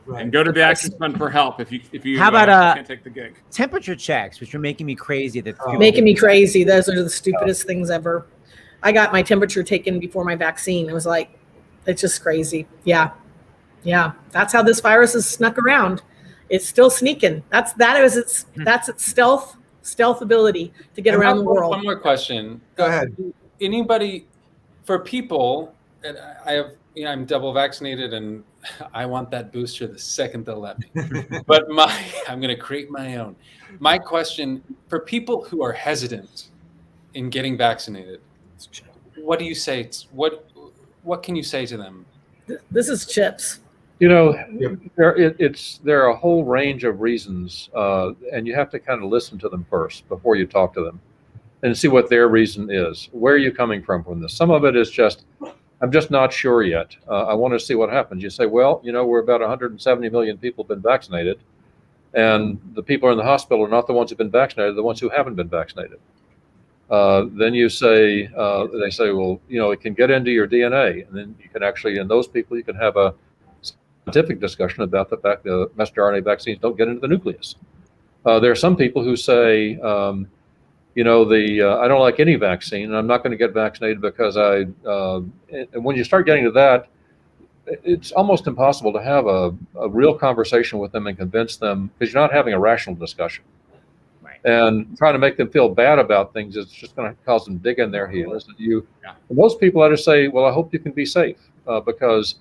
Right. And go to the Actors Fund for help if you How about can't take the gig. Temperature checks, which are making me crazy. Making me crazy. Those are the stupidest things ever. I got my temperature taken before my vaccine. It was like, it's just crazy. Yeah. That's how this virus is snuck around. It's still sneaking. That's its stealth ability to get around the world. One more question. Go ahead. For people, and I'm double vaccinated and I want that booster the second they'll let me. But I'm going to create my own. My question, for people who are hesitant in getting vaccinated, what do you say? What can you say to them? This is Chips. There are a whole range of reasons, and you have to kind of listen to them first before you talk to them and see what their reason is. Where are you coming from this? Some of it is just, I'm just not sure yet. I want to see what happens. You say, well, we're about 170 million people have been vaccinated, and the people in the hospital are not the ones who've been vaccinated, the ones who haven't been vaccinated. Then you say, they say, well, it can get into your DNA, and then you can actually, in those people, you can have a scientific discussion about the fact that messenger RNA vaccines don't get into the nucleus. There are some people who say, I don't like any vaccine, and I'm not going to get vaccinated because and when you start getting to that, it's almost impossible to have a real conversation with them and convince them, because you're not having a rational discussion. And trying to make them feel bad about things is just going to cause them to dig in their heels. Most people, I just say, well, I hope you can be safe because,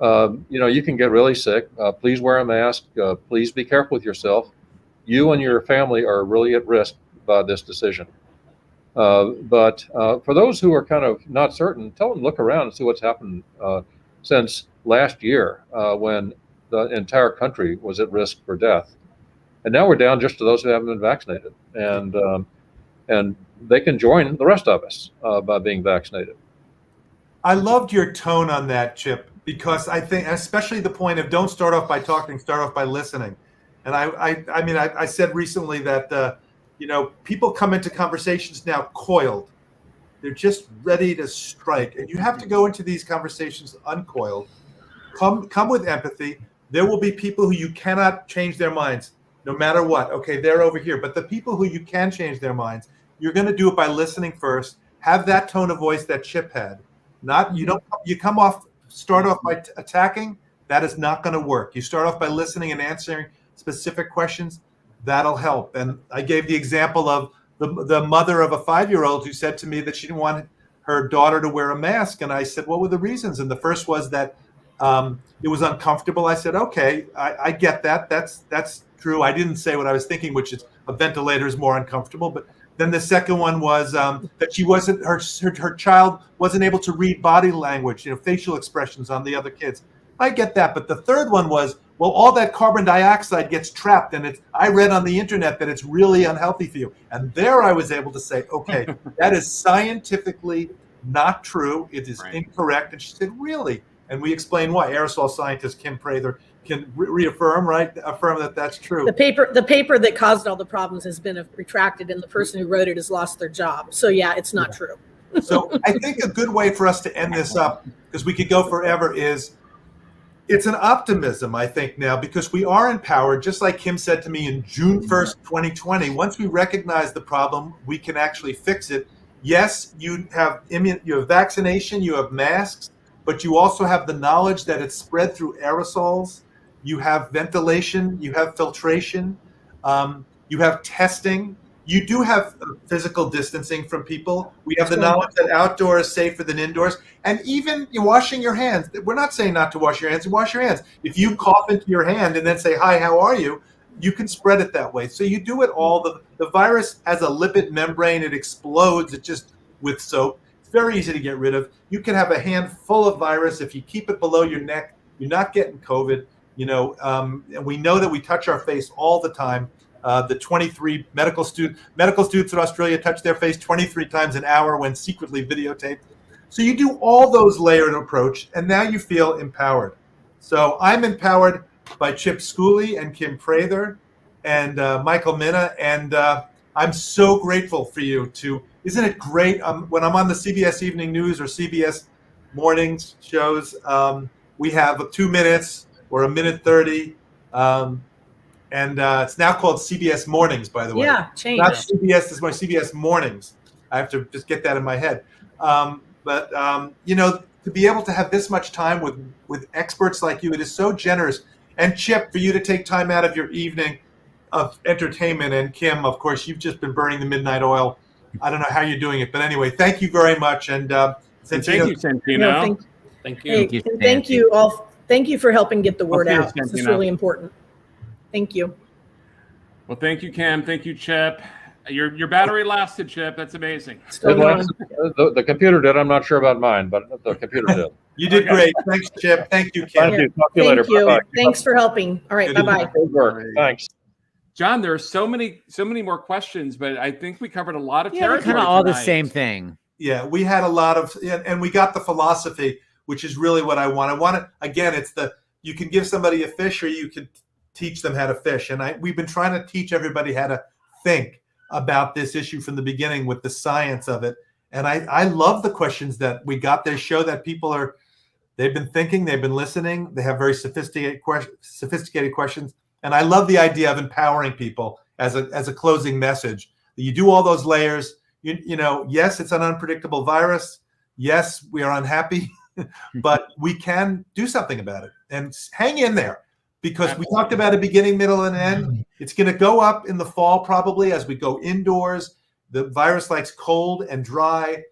you can get really sick. Please wear a mask. Please be careful with yourself. You and your family are really at risk by this decision. But for those who are kind of not certain, tell them look around and see what's happened since last year when the entire country was at risk for death. And now we're down just to those who haven't been vaccinated, and they can join the rest of us by being vaccinated. I loved your tone on that, Chip, because I think, especially the point of don't start off by talking, start off by listening. And I said recently that people come into conversations now coiled. They're just ready to strike, and you have to go into these conversations uncoiled. Come with empathy. There will be people who you cannot change their minds. No matter what, okay, they're over here. But the people who you can change their minds, you're going to do it by listening first. Have that tone of voice that Chip had. Start off by attacking. That is not going to work. You start off by listening and answering specific questions. That'll help. And I gave the example of the mother of a 5-year-old who said to me that she didn't want her daughter to wear a mask. And I said, what were the reasons? And the first was that it was uncomfortable. I said, okay, I get that. That's true. I didn't say what I was thinking, which is a ventilator is more uncomfortable. But then the second one was that she wasn't her child wasn't able to read body language, facial expressions on the other kids. I get that. But the third one was, well, all that carbon dioxide gets trapped, and I read on the internet that it's really unhealthy for you. And there I was able to say, okay, that is scientifically not true. It is incorrect. And she said, really? And we explained why. Aerosol scientist Kim Prather can affirm that that's true. The paper that caused all the problems has been retracted, and the person who wrote it has lost their job. So yeah, it's not true. So I think a good way for us to end this up, because we could go forever, is it's an optimism, I think, now, because we are empowered, just like Kim said to me in June 1st, 2020. Once we recognize the problem, we can actually fix it. Yes, you have vaccination, you have masks, but you also have the knowledge that it's spread through aerosols. You have ventilation, you have filtration, you have testing. You do have physical distancing from people. We have the knowledge that outdoor is safer than indoors. And even you're washing your hands. We're not saying not to wash your hands. Wash your hands. If you cough into your hand and then say, hi, how are you? You can spread it that way. So you do it all. The virus has a lipid membrane. It explodes. It just with soap. It's very easy to get rid of. You can have a hand full of virus. If you keep it below your neck, you're not getting COVID. And we know that we touch our face all the time. The 23 medical students in Australia touch their face 23 times an hour when secretly videotaped. So you do all those layered approach, and now you feel empowered. So I'm empowered by Chip Schooley and Kim Prather and Michael Mina, and I'm so grateful for you to. Isn't it great when I'm on the CBS Evening News or CBS Mornings shows? We have 2 minutes or 1:30. And it's now called CBS Mornings, by the way. Yeah, change. Not CBS, it's my CBS Mornings. I have to just get that in my head. But to be able to have this much time with experts like you, it is so generous. And Chip, for you to take time out of your evening of entertainment, and Kim, of course, you've just been burning the midnight oil. I don't know how you're doing it, but anyway, thank you very much. And thank you, Santino. Thank you. Hey, thank you all. Thank you for helping get the word out. This is really important. Thank you. Well, thank you, Kim. Thank you, Chip. Your battery lasted, Chip. That's amazing. The computer did. I'm not sure about mine, but the computer did. You did great. Thanks, Chip. Thank you, Kim. Thank you. Talk to you later. Bye-bye. Thanks for helping. All right. Bye-bye. Good work. Thanks. John, there are so many more questions, but I think we covered a lot of territory. Kind of all the same thing. Yeah, we had a lot of, and we got the philosophy, which is really what I want. I want it, again, it's you can give somebody a fish or you could teach them how to fish. And we've been trying to teach everybody how to think about this issue from the beginning with the science of it. And I love the questions that we got. They show that people they've been thinking, they've been listening, they have very sophisticated questions. And I love the idea of empowering people as a closing message. You do all those layers. Yes, it's an unpredictable virus. Yes, we are unhappy, but we can do something about it. And hang in there. Because we talked about a beginning, middle, and end. It's going to go up in the fall probably as we go indoors. The virus likes cold and dry.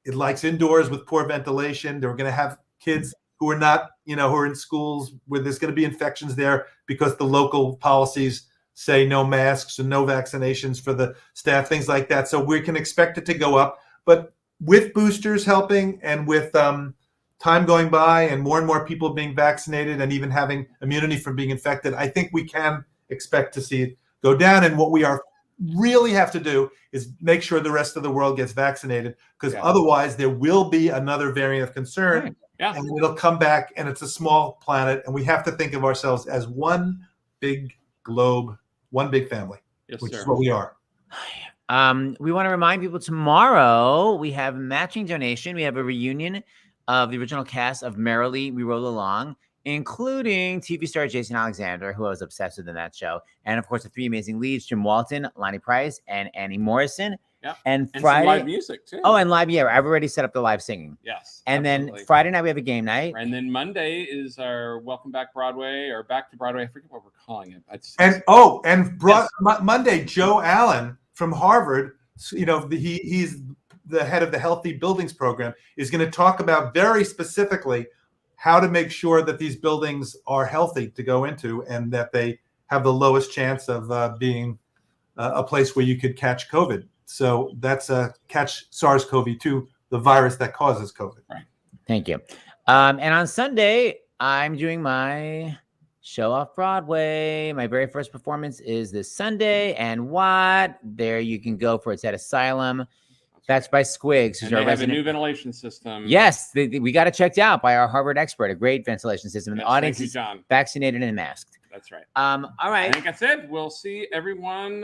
It likes indoors with poor ventilation. They're going to have kids who are not, who are in schools where there's going to be infections there because the local policies say no masks and no vaccinations for the staff, things like that. So we can expect it to go up. But with boosters helping and with time going by and more people being vaccinated and even having immunity from being infected, I think we can expect to see it go down. And what we really have to do is make sure the rest of the world gets vaccinated, because otherwise there will be another variant of concern and it'll come back, and it's a small planet, and we have to think of ourselves as one big globe, one big family, which is what we are. We want to remind people tomorrow we have matching donation. We have a reunion of the original cast of Merrily We Roll Along, including TV star Jason Alexander, who I was obsessed with in that show. And of course, the three amazing leads, Jim Walton, Lonnie Price, and Annie Morrison. Yeah. And some Friday, live music too. Oh, and live, I've already set up the live singing. Yes. And absolutely. then Friday night we have a game night. And then Monday is our Welcome Back Broadway or Back to Broadway. I forget what we're calling it. Monday, Joe Allen from Harvard, he's the head of the Healthy Buildings Program, is going to talk about very specifically how to make sure that these buildings are healthy to go into and that they have the lowest chance of being a place where you could catch COVID. So that's catch SARS-CoV-2, the virus that causes COVID. Right. Thank you. And on Sunday, I'm doing my show off Broadway. My very first performance is this Sunday. And there you can go for. It's at Asylum. That's by Squigs. And they have a new ventilation system. Yes, we got it checked out by our Harvard expert, a great ventilation system. And the audience is John. vaccinated and masked. That's right. All I right. think that's it. We'll see everyone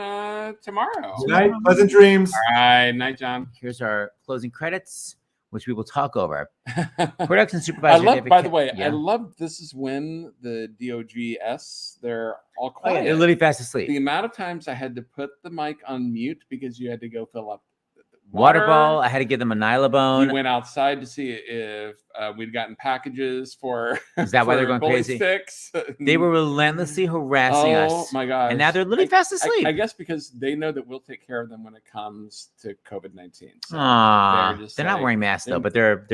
tomorrow. Good night. Pleasant dreams. All right. Night, John. Here's our closing credits, which we will talk over. Production supervisor. By David the way, yeah. I love this is when the DOGS, they're all Oh, yeah, quiet. they're literally fast asleep. The amount of times I had to put the mic on mute because you had to go fill up Water ball. I had to give them a Nylabone. We went outside to see if we'd gotten packages for. Is that why they're for going bully crazy? Sticks. They were relentlessly harassing us. Oh my gosh! And now they're literally fast asleep. I guess because they know that we'll take care of them when it comes to COVID-19. So Aww, just they're not like- wearing masks though, but they're